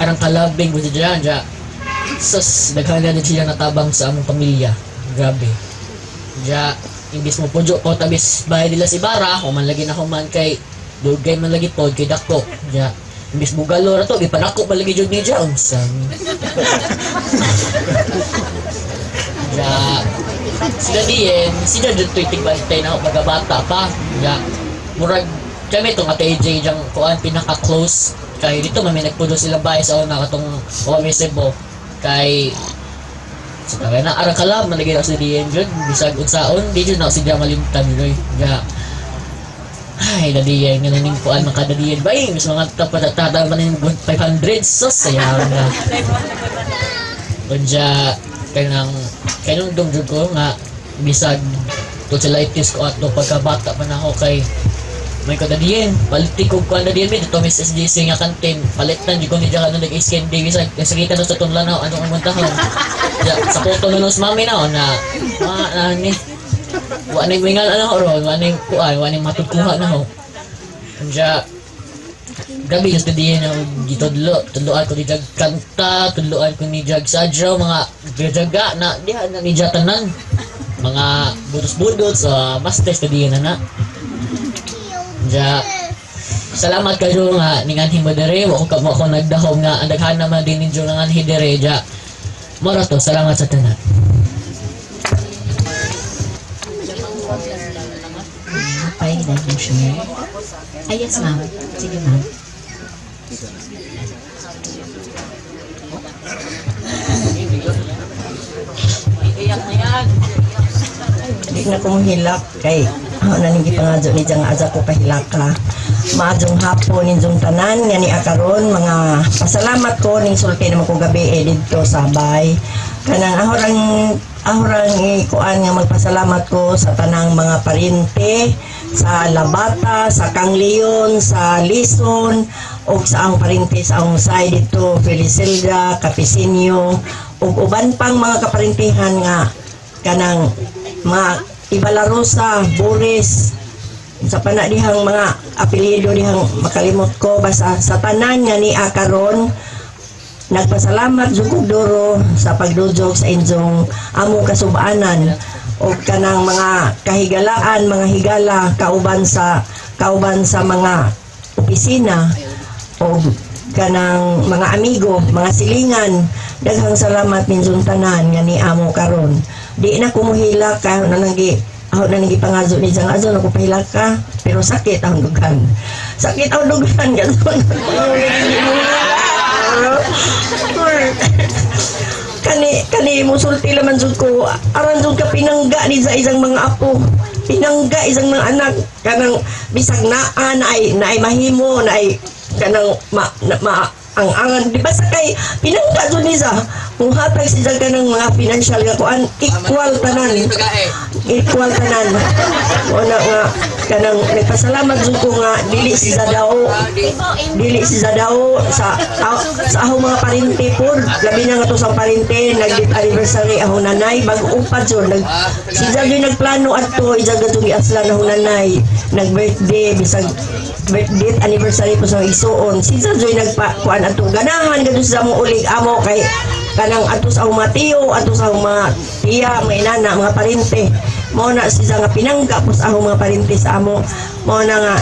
arang kalabing mo diyan ja. Sus daghan na siya natabang sa among pamilya. Grabe. Ja imbis mo pujo ko tabis bayad nila si Bara o man lagi na human kay dugay man lagi pod kay dako ja imbis bugalo ra to gipanako pa lagi jud ni ja unsang ja sila diyen sila jud tuig bantay na magabata pa ja murag kami tong ate AJ jang kuan pinaka close kay dito man may nagpudo sila bahay sa una katong Kuwami Cebu kay sa na ara kalab man lagi na si diyen jud bisag unsaon di jud na si ja malimtan jud ja. Ay, dadiyan nga naning kuan mga dadiyan ba mas mga tapada man yung 500 so sayang na. Unya kanang dong jud ko nga bisag tonsillitis ko ato pagkabata pa na ako kay may kadadiyan paliti ko kuan dadiyan mi dito Miss SDC nga kantin palitan jud ko ni diyan nag-scan day bisag kasakita na sa tunlanaw anong umontahon. Ja, sa photo na nos mami na ani waning wingal ano ron waning kuan waning matutkuha na ho unya gabi just diyan na tudloan ko ni jag kanta tudloan ko ni jag sadraw mga jaga na diha na ni jatanan mga budos-budos mas test diyan na unya salamat kayo nga ninganhi mo dere, wa ko mo ako nagdahom nga ang daghan naman din ninyo nanganhi dere ja. Mora to, salamat sa tanan. Pay na yung share. Ay, yes, ma'am. Sige, ma'am. Di na kong hilak kay naninggi pangadyo ni Jang Aja ko kahilaka. Maadjong hapon ninjong tanan nga ni akaron mga pasalamat ko ning sulti naman ko gabi didto sa bay. Kanang ahorang ikuan nga magpasalamat ko sa tanang mga parinte sa Labata, sa Kangleon, sa Lison ug sa ang parinte sa ang side dito Felicelda, Capisinio ug uban pang mga kaparintihan nga kanang mga Ibalarosa, Boris sa panadihang mga apelyido dihang makalimot ko basta sa tanan nga ni akaron nagpasalamat jud duro sa pagdujog sa inyong among kasubaanan o kanang mga kahigalaan, mga higala kauban sa mga opisina o kanang mga amigo, mga silingan. Daghang salamat ninyong tanan nga ni amo karon. Di na kumuhila ka nanagi pangazo ni Jang Azo na kupahilak ka pero sakit ang dugan. Sakit ang dugan ganon. Kani musulti laman jud ko aran jud ka pinangga ni sa isang mga apo. Pinangga isang mga anak kanang bisag naa na ay mahimo na ay kanang ang angan di ba sakay pinangga jud ni sa kung hatag siya kanang mga financial nga kuan equal tanan wala nga kanang nagpasalamat jud ko nga dili siya daw sa ahong mga parente pod labi na nga to sa parente nag-anniversary ahong nanay bag upad jud siya jud nagplano adto ija gadto giaslan ahong nanay nag-birthday bisag birthday anniversary po sa isuon siya jud nagpakuan adto ganahan gadto sa mo ulig amo kay kanang ato sa mga tiyo, ato sa mga tiya, may nana, mga parinte. Mao na siya nga pinangga po sa mga parinte sa amo. Mao na nga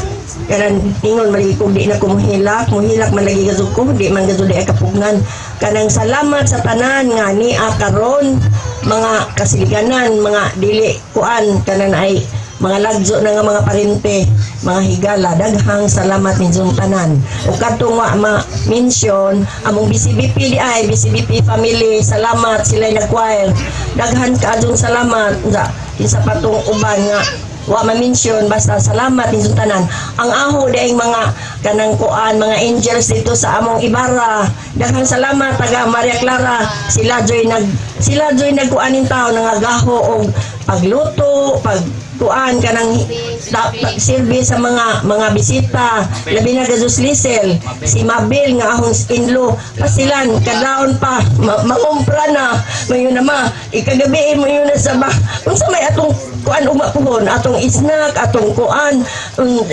kanang ingon malagi kung di na ko muhilak man lagi gazud ko, di man gazud ay kapugnan. Kanang salamat sa tanan nga ni akaron mga kasiliganan, mga dili kuan kanan ay mga lagzo na nga mga parente, mga higala, daghang salamat ninyong tanan. O kadtong ma-mention, among BCBP di ay, BCBP family, salamat sila nag-choir. Daghan kaadong salamat, sa patong uban nga, wa ma-mention, basta salamat ninyong tanan. Ang aho daing mga kanang kuan, mga angels dito sa among Ibarra, daghang salamat, taga Maria Clara, sila joy nagkuanin tao, nangagaho og pagluto, kuan kanang service sa mga bisita labi na gasus Lisel si Mabel nga ahong inlo pasilan kadaon pa makumpra na mayon na ikagabi mo yun na sa unsa may atong kuan umapuhon atong snack atong kuan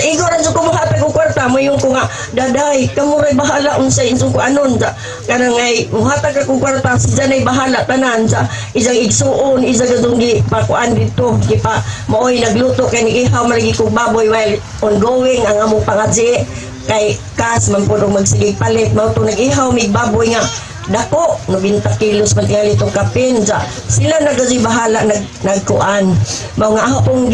igoran sa kumuhatag og kwarta mo yung ko nga daday kamuray bahala unsa insong kuanon kanang ay muhatag og kwarta si janay bahala tanan sa isang igsuon isa gadong gi pakuan dito gi pa moy nagluto kay ihaw malagi kog baboy while ongoing ang among pangadji kay kas man pud magsigig palit mao to nag-ihaw mig baboy nga dako 90 kilos man tingali itong kapin sila nagaji bahala nagkuan mao nga ako pong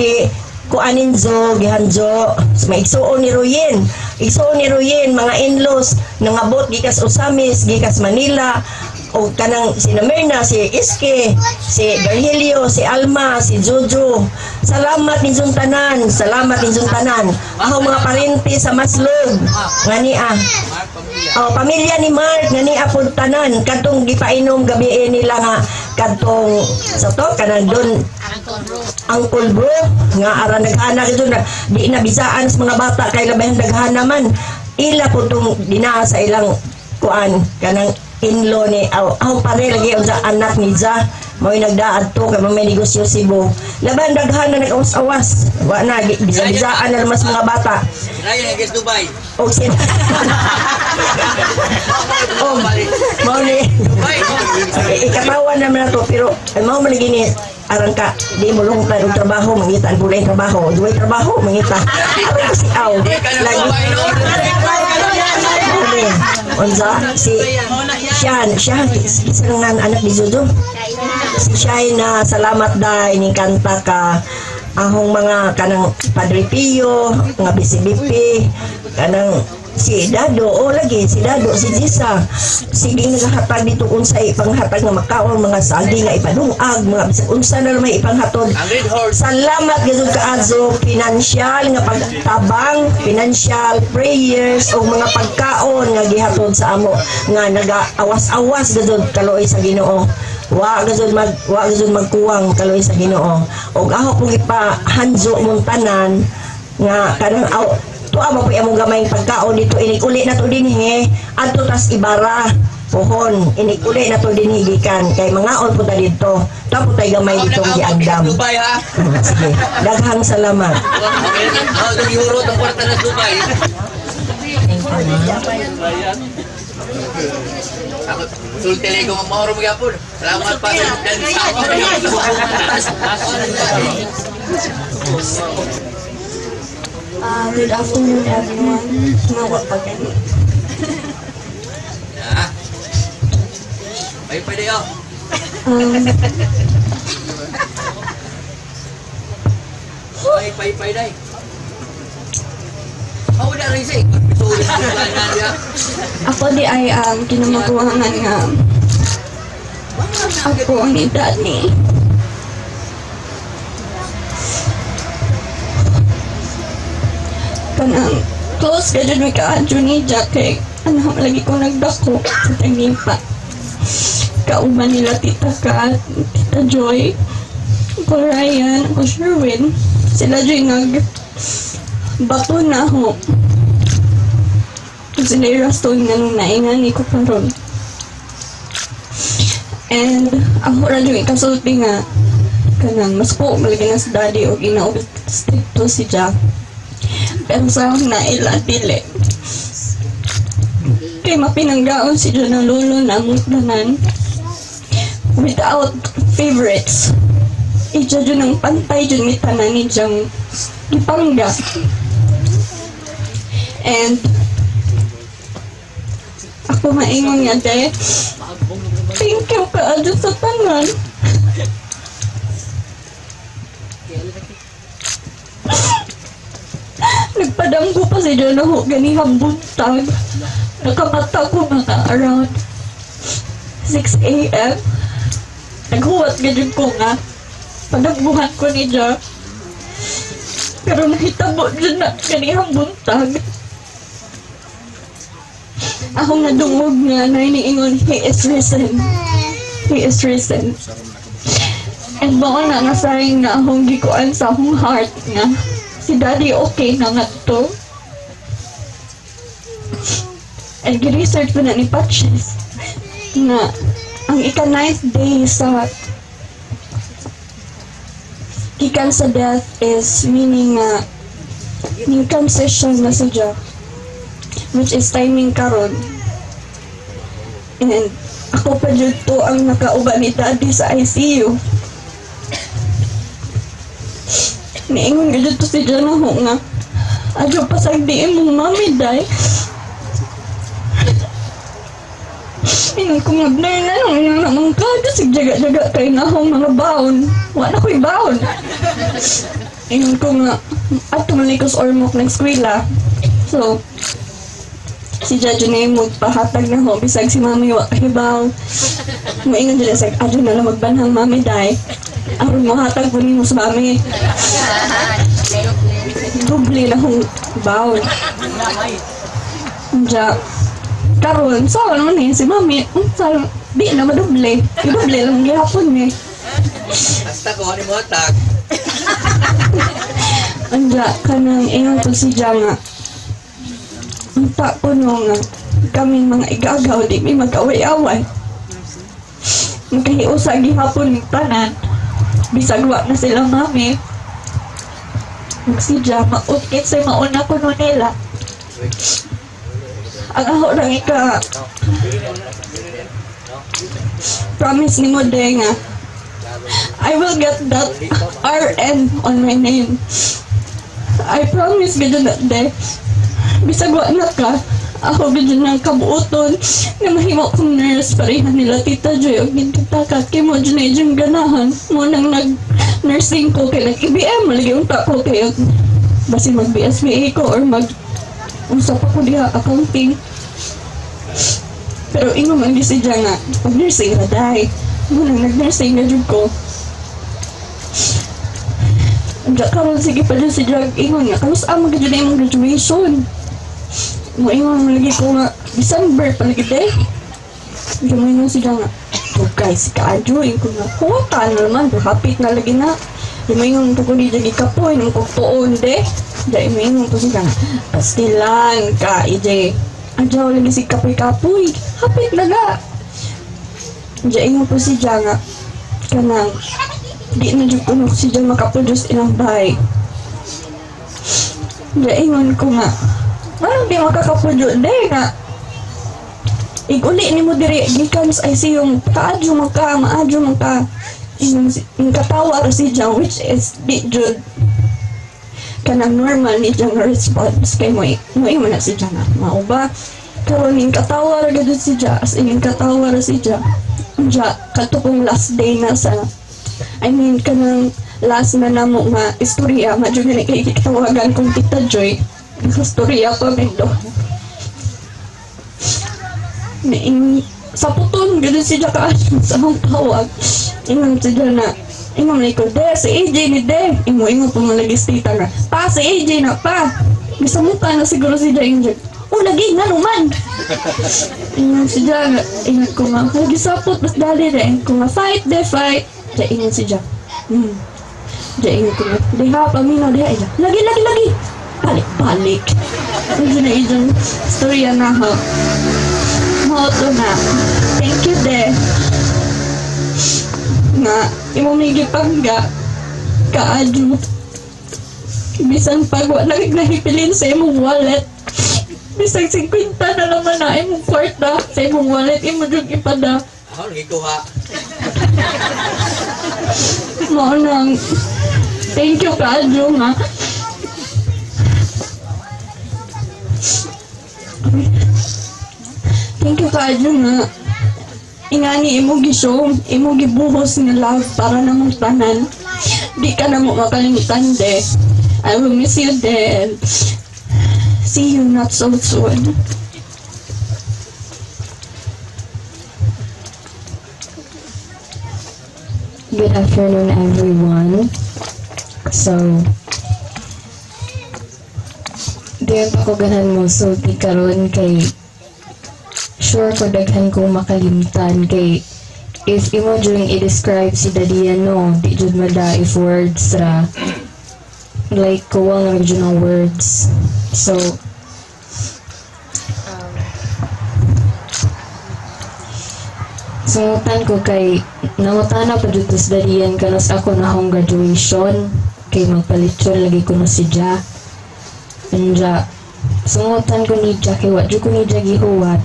kuanin zo gihanjo may igsuon ni Royen mga in-laws nangabot gikas Osamis gikas Manila o kanang si Namerna, si Iske, si Garhelio, si Alma, si Jojo. Salamat ninyong tanan. Ako mga parente sa Maslog, ngani pamilya ni Mark, ngani apod tanan, kadtong gipainom gabi nila nga kadtong sa to kanang don Uncle Bro nga ara naghana gid di na bisaan sa mga bata kay labahan daghana man ila pud tong dinaa sa ilang kuan kanang inlo ni aw pare lagi unsa anak ni Ja mo'y nagdaad to kay may negosyo Cebu laban daghan na nag-awas-awas wa na bisa-bisaan na mas mga bata Ryan nagis Dubai o sin mao ni ikatawa naman to pero mao man gini aron ka di mo lungtan og trabaho mangita ang bulay trabaho duway trabaho mangita aron kasi aw lagi unsa si siya isang anak ni Jojo si Shai na salamat dai ni kanta ka ahong mga kanang Padre Pio nga bisibipi kanang si Dado lagi si Dado si Jisa sige nagahatag dito unsay panghatag nga makaon mga sagi nga ipadungag mga bisag unsa na may ipanghatod salamat gyud kaadto financial nga pagtabang financial prayers o mga pagkaon nga gihatod sa amo nga naga-awas-awas gyud kaloy sa Ginoo wa gyud magkuwang kaloy sa Ginoo og ako pong ipahanjo mong tanan nga kanang tuwa mo po yung gamay pagkaon dito inikuli na to din adto tas Ibara pohon inikuli na to din higikan kay mga on po ta dito tapos tayo gamay dito giagdam sige daghang salamat Hurot ang kwarta na Dubai. Sultili ko mauro mo yapon. Salamat pa good afternoon, everyone. Mawag pa ganun. Pay dayo. Pay day. Ako na rin siya. Ako di ay kinamakuhangan nga ako ni Daddy. Kanang close ka dyan may kaadyo ni Jack kay anak lagi ko nagdako sa Tagnipa. Kauban nila Tita Kat, Tita Joy, ako Ryan, ako Sherwin. Sila Joy bato na ho. Sila yung rastong nga nung naingan ko karon. And ako radyo ikasulti nga kanang mas po malagi na sa Daddy o ginaubit stricto si Jack. Pero sa akong nailatili kay mapinanggaon si John ng lolo na mutanan without favorites ija dyan ng pantay dyan may tanan ni Jang ipangga and ako maingon nga de thank you ka dyan sa tanan nagpadanggo pa si John ako ganihang buntag nakamata ko mga around 6 a.m. naghuwat ganyan ko nga padangguhan ko ni John pero nakitabo dyan na ganihang buntag ako nadungog nga na iniingon he is risen and baka na nasayang na akong gikuan sa akong heart nga si Daddy okay na nga to. And gi-research ko na ni Patches na ang ika-9th day sa gikan sa death is meaning ning transition na siya which is timing karon. And ako pa dyan to ang nakauba ni Daddy sa ICU. Niingon ka dito si Jana ho nga adyo pasag di mong mami day ingon ko nga blay na lang ingon namang kada sig jaga-jaga kay na akong mga baon wala ko'y baon ingon ko nga at tumalikos ormok ng eskwela so si Jadyo na yung magpahatag na ho bisag si mami wak kahibaw moingon dyan sa adyo na lang magbanhang mami day aron mo hatag po mo sa mami doble na hong baon dya karon sa naman si mami di na madoble doble lang gihapon basta ko ni mo hatag anja kanang ingon to si Jama unta ko nga kaming mga igagaw di may mag-away-away magkahiusa gihapon ng tanan bisag wa na sila mami magsidya maukit sa mauna ko nun nila ang ako lang promise ni mo de nga I will get that RN on my name. I promise gid na day. Bisag wa na ka, ako gid nang kabuoton nga mahimo kong nurse pareha nila Tita Joy og Tita Kat kay mo dyan na dyan ganahan mo nang nag-nursing ko kay nag-IBM lagi unta ko kay basi mag-BSBA ko or usap ako diha accounting. Pero ingo man di siya nga pag-nursing na dahi mo nang nag-nursing na dyan ko. Diyan karon sige pa dyan siya ingon nga kalos amag dyan na imong graduation. Mo ingon lagi ko nga December palagi day. Diyan mo ingon siya nga so guys ka-adjoin ko nga huwata naman hapit na lagi na. Diyan mo ingon ko di dyan ikapoy nung kuktuon de. Diyan mo ingon ko siya nga pastilan ka ije. Adyaw lagi si kapoy-kapoy hapit na ga. Diyan ingon po siya nga kanang di na dyan ko siya makaproduce ilang bahay. Diyan ingon ko nga parang di makakaproduce de nga iguli ni mo diri gikan sa ICU kaadyo man ka maadyo man ka yung katawa ra siya which is di jud kanang normal ni diyang response kay mo man na siya nga mao ba karon yung katawa ra gud siya as in katawa ra siya diya katupong last day na sa I mean kanang last na namo nga istorya madyo na kay kitawagan kong Tita Joy istorya pa mendo sa puton gano'n siya kaasyon sa akong tawag ingon siya na ingon na ikaw de si AJ ni de ingon po mga lagistita na pa si AJ na pa bisa mukha na siguro siya ingon lagi nga naman ingon siya ingon ko nga lagi sapot mas dali na ingon ko nga fight de fight siya ingon siya siya ingon ko nga deha paminaw deha lagi balik hindi na isang storya na ho to na thank you de nga imumigi pangga kaadyo bisan pag wala nahipilin sa imong wallet bisang 50 na naman na imong kwarta sa imong wallet imo jud ipada ako nagikuha mo nang thank you kaadyo nga thank you kaadyo nga ingani imo gisum imo gibuhos nga love para namang tanan di ka na mo makalimutan de I will miss you de see you not so soon. Good afternoon everyone. So diyan pa ko ganahan mo sulti karon kay sure ko daghan kong makalimtan kay if imo dyan i-describe si Dadian no di jud mada if words ra like kuwang regional words so sungutan ko kay nangutana pa dito sa Dadian kanos ako na akong graduation kay magpalitson lagi ko na si Ja Anja, sungutan ko ni Ja, kay wadyo ko ni Ja gihuwat.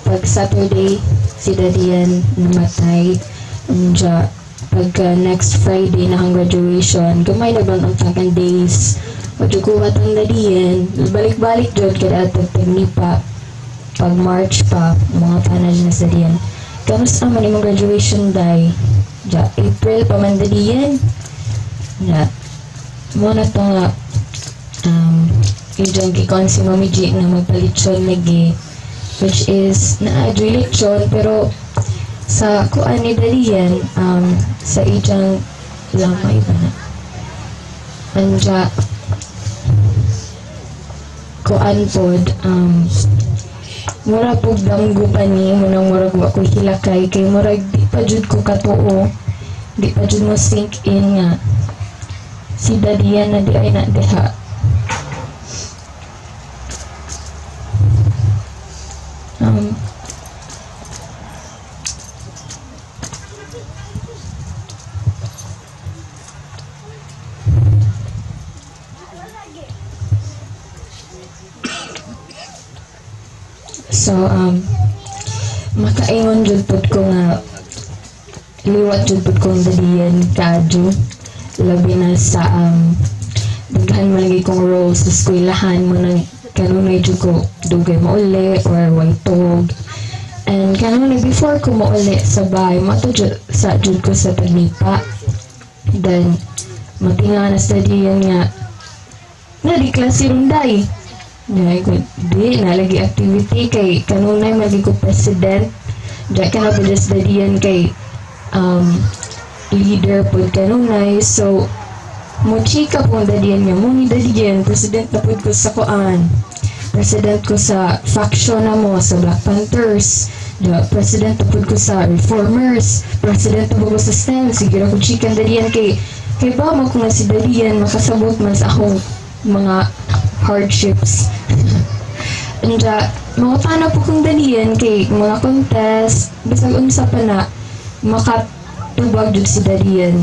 Pag Saturday, si Dadian namatay. Anja, pag next Friday na ang graduation, gamay na ba ang tagang days. Wadyo ko wat ang Dadian, balik-balik dyan kada atag tagnipa. Pag March pa, mga panad na sa Dadian. Kamusta man yung graduation day? Ja, April pa man Dadian. Na muna to nga yung gikon si Mami G na magpalitson lagi which is na-adri lechon pero sa kuan ni Dalian sa ijang lamay ba na anja kuan pod mura po damgo pa ni munang murag wa ko hilakay kay murag di pa jud ko katuo di pa jud mo sink in nga si Dadian na di ay na deha. So makaingon jud pud ko nga liwat jud pud kong dadiyan kaadyo labi na sa daghan malagi kong role sa eskwelahan mo nang kanunay jud ko dugay mauli or waitog and kanunay before ko mauli sa bahay mato sa jud ko sa paglipa then matinga na sa dadiyan nga na di klase runday Dahil ko, di, nalagi activity kay kanunay magi ko president. Dahil ka na pilas dadiyan kay leader po kanunay. So, mo chika po dadiyan niya. Muni dadiyan, president na po ko sa kuan. President ko sa faction na mo, sa Black Panthers. President na po ko sa Reformers. President na po ko sa STEM. Sige na ko chika dadiyan kay ba mo kung na si dadiyan makasabot man sa akong mga hardships. And mga paano po kong dalian kay mga contest, bisag unsa pa na makatubag jud si dalian.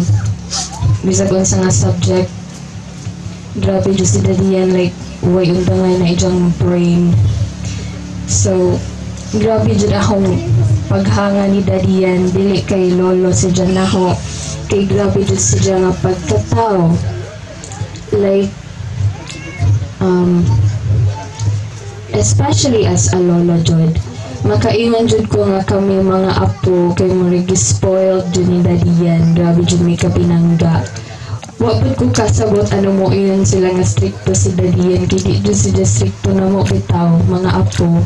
Bisag unsa nga subject. Grabe jud si dalian like way undangan na ijang brain. So, grabe jud akong paghanga ni dalian dili kay lolo si dyan ako. Kay grabe jud si dyan nga pagkatao. Like especially as a lolo jud makaingon jud ko nga kami mga apo kay murag spoiled jud ni dadiyan grabe jud may kapinangga wa pud ko kasabot ano mo iyon sila nga stricto si dadiyan kay di jud sila stricto na mo bitaw mga apo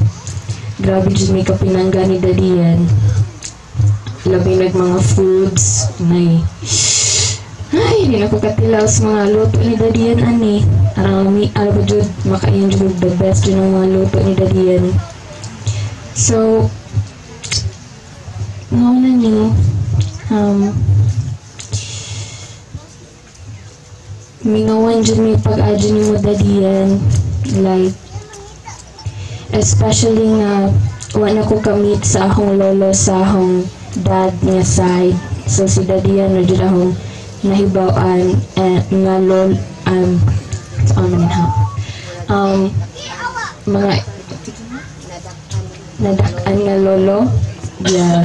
grabe jud may kapinangga ni dadiyan labi nag mga foods nay ay, hindi na ko katilaw sa mga luto ni dadiyan, ani. Arami, alam ko jud, makain jud the best yun ang mga luto ni dadiyan. So, ngayon niyo, mingawan jud may pag-adyo ni mo dadiyan, like, especially nga, wala ko kamit sa akong lolo, sa akong dad niya side. So, si dadiyan, na jud akong nahibawaan nga lol mga nadakan nga lolo yeah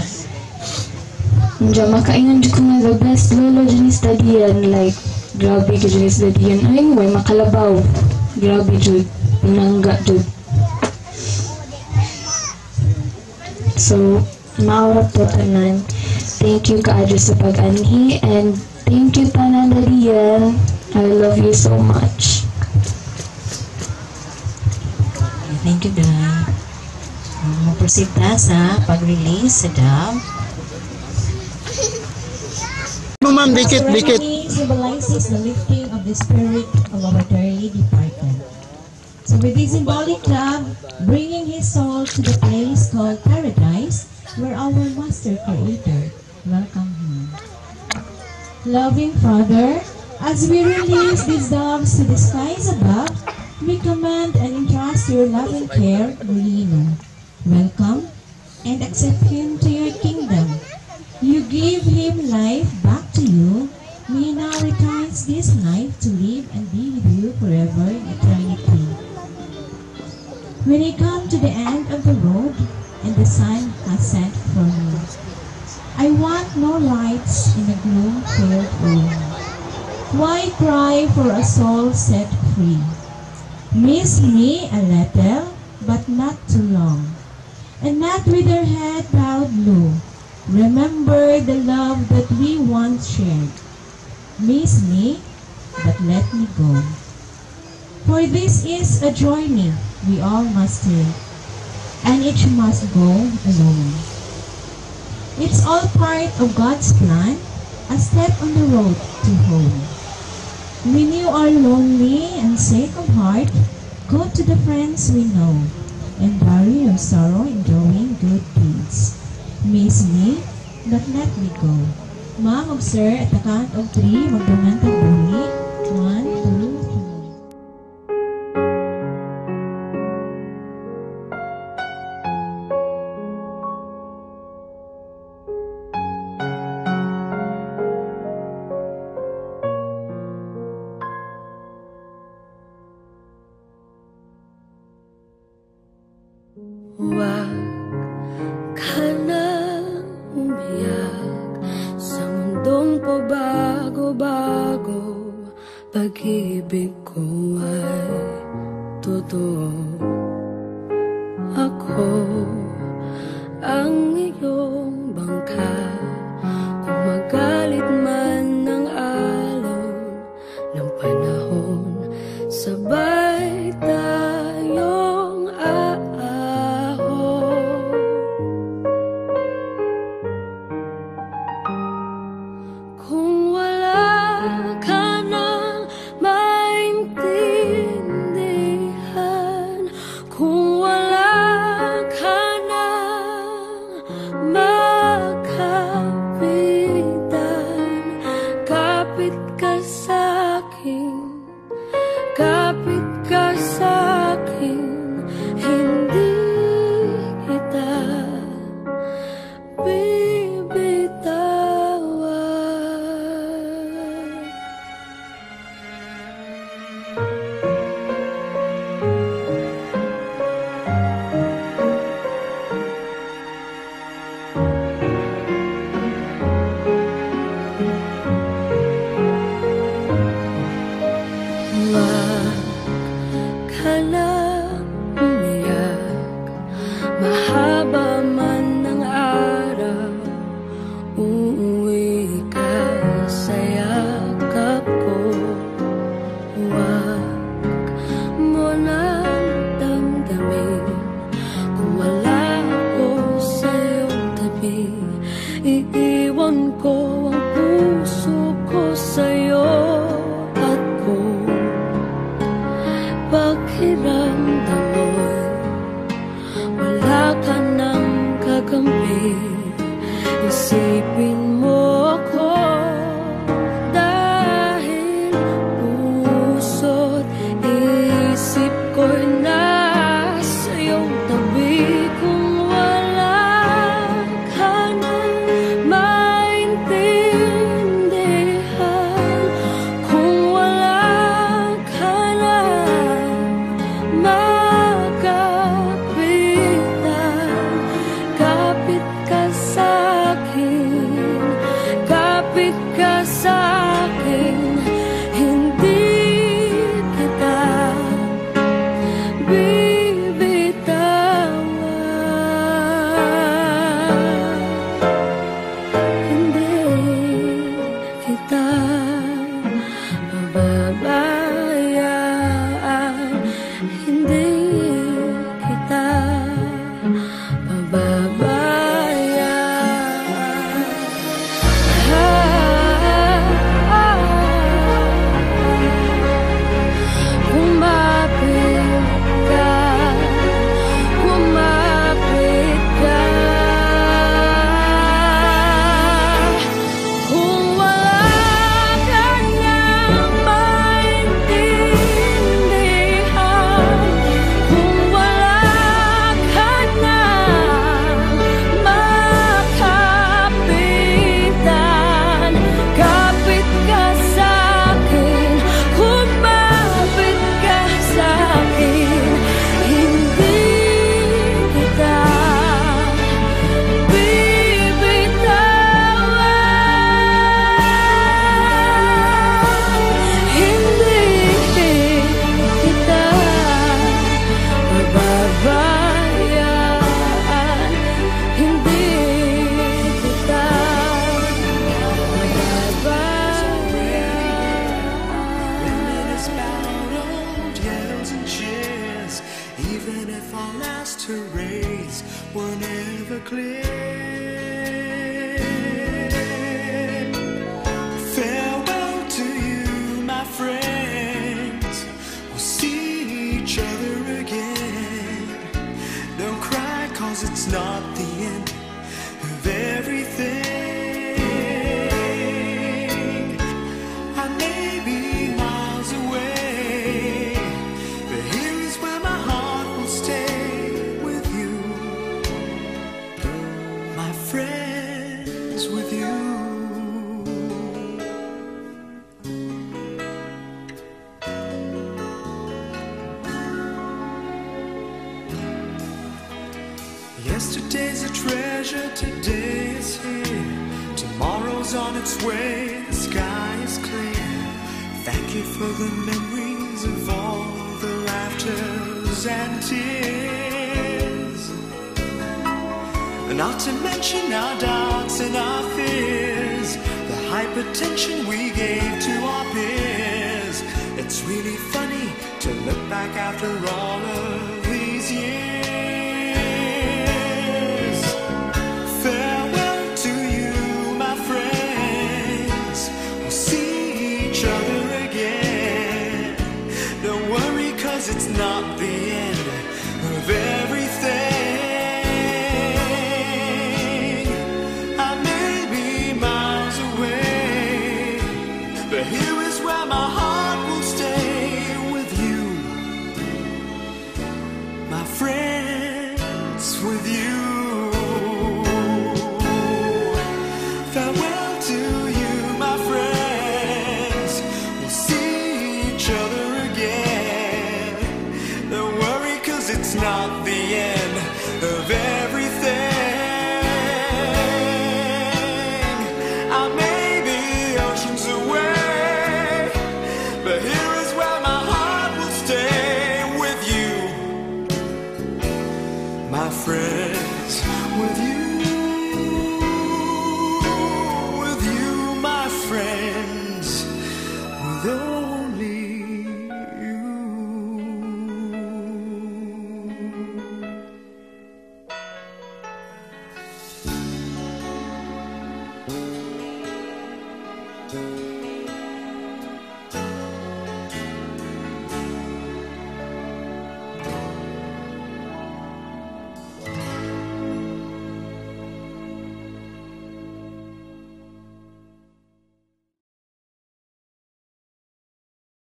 Diyan makaingan jud ko nga the best lolo Janice dadiyan like grabe ka Janice dadiyan ay way makalabaw grabe jud pinangga jud so maawat po tanan thank you kaadyo sa pag-anhi and thank you, Tanan Dadiyan. I love you so much. Thank you, Dad. Proceed na sa pag-release sa dam. Ma'am, dikit. Symbolizes the lifting of the spirit of our dearly departed. So with this symbolic club, bringing his soul to the place called paradise, where our Master Creator welcome him. Loving Father, as we release these doves to the skies above, we command and entrust your loving care to Lino. Welcome and accept him to your kingdom. You give him life back to you. He now returns this life to live and be with you forever in eternity. When you come to the end of the road and the sun has set from you, I want no lights in a gloom-filled room. Why cry for a soul set free? Miss me a little, but not too long, and not with her head bowed low. Remember the love that we once shared. Miss me, but let me go. For this is a journey we all must take, and each must go alone. It's all part of God's plan, a step on the road to home. When you are lonely and sick of heart, go to the friends we know, and bury your sorrow in doing good deeds. Miss me, but let me go. Ma'am, of sir, at the count of 3, magduman ka buli. 1, 2, 3. Wag ka pag-ibig ko ay totoo. Ako ang iyong bangka, kung magalit man ng alon ng panahon, sabay tayong aahon. Kung wala ka nang maintindihan, kung wala ka nang makapitan, kapit ka sa'kin, kapit ka sa'kin, hindi kita bibitawan. Huwag ka lang umiyak, mahaba man ng araw, uuwi ka sa yakap ko. Huwag mo nang damdamin kung wala ako sa iyong tabi. Iiwan ko ang puso ko sa'yo at kung pakiramdam mo'y wala ka nang kakampi, isipin mo ako, dahil puso't isip ko'y nasa iyong tabi. Kung wala ka nang maintindihan, kung wala ka nang makapitan, kapit ka sa'kin, kapit ka sa'kin, hindi kita bibitawan. Hindi kita pababayaan, hindi kita pababayaan. Kumapit ka, kumapit ka. Kung wala ka nang maintindihan, kung wala ka nang makapitan, kapit ka sa'kin, kumapit ka sa'kin, hindi kita bibitawan. Hindi kita pababayaan, hindi kita Reminisce about old yellows and cheers, even if our last hurrays were never clear. Farewell to you, my friends. We'll see each other again. Don't cry, 'cause it's not the end of everything. I may be miles away, but here is where my heart will stay with you, my friends, with you. Yesterday's a treasure, today is here. Tomorrow's on its way, the sky is clear. Thank you for the memories of all the laughters and tears. Not to mention our doubts and our fears, the hypertension we gave to our peers. It's really funny to look back after all of these years. Farewell to you, my friends. We'll see each other again. Don't worry, 'cause it's not the end of everything. I may be miles away, but here is where my heart will stay with you, my friends, with you. Farewell to you, my friends. We'll see each other again. Don't worry, 'cause it's not the end of everything. I may be oceans away, but here is where my heart will stay with you, my friends, with you, my friends, with only you.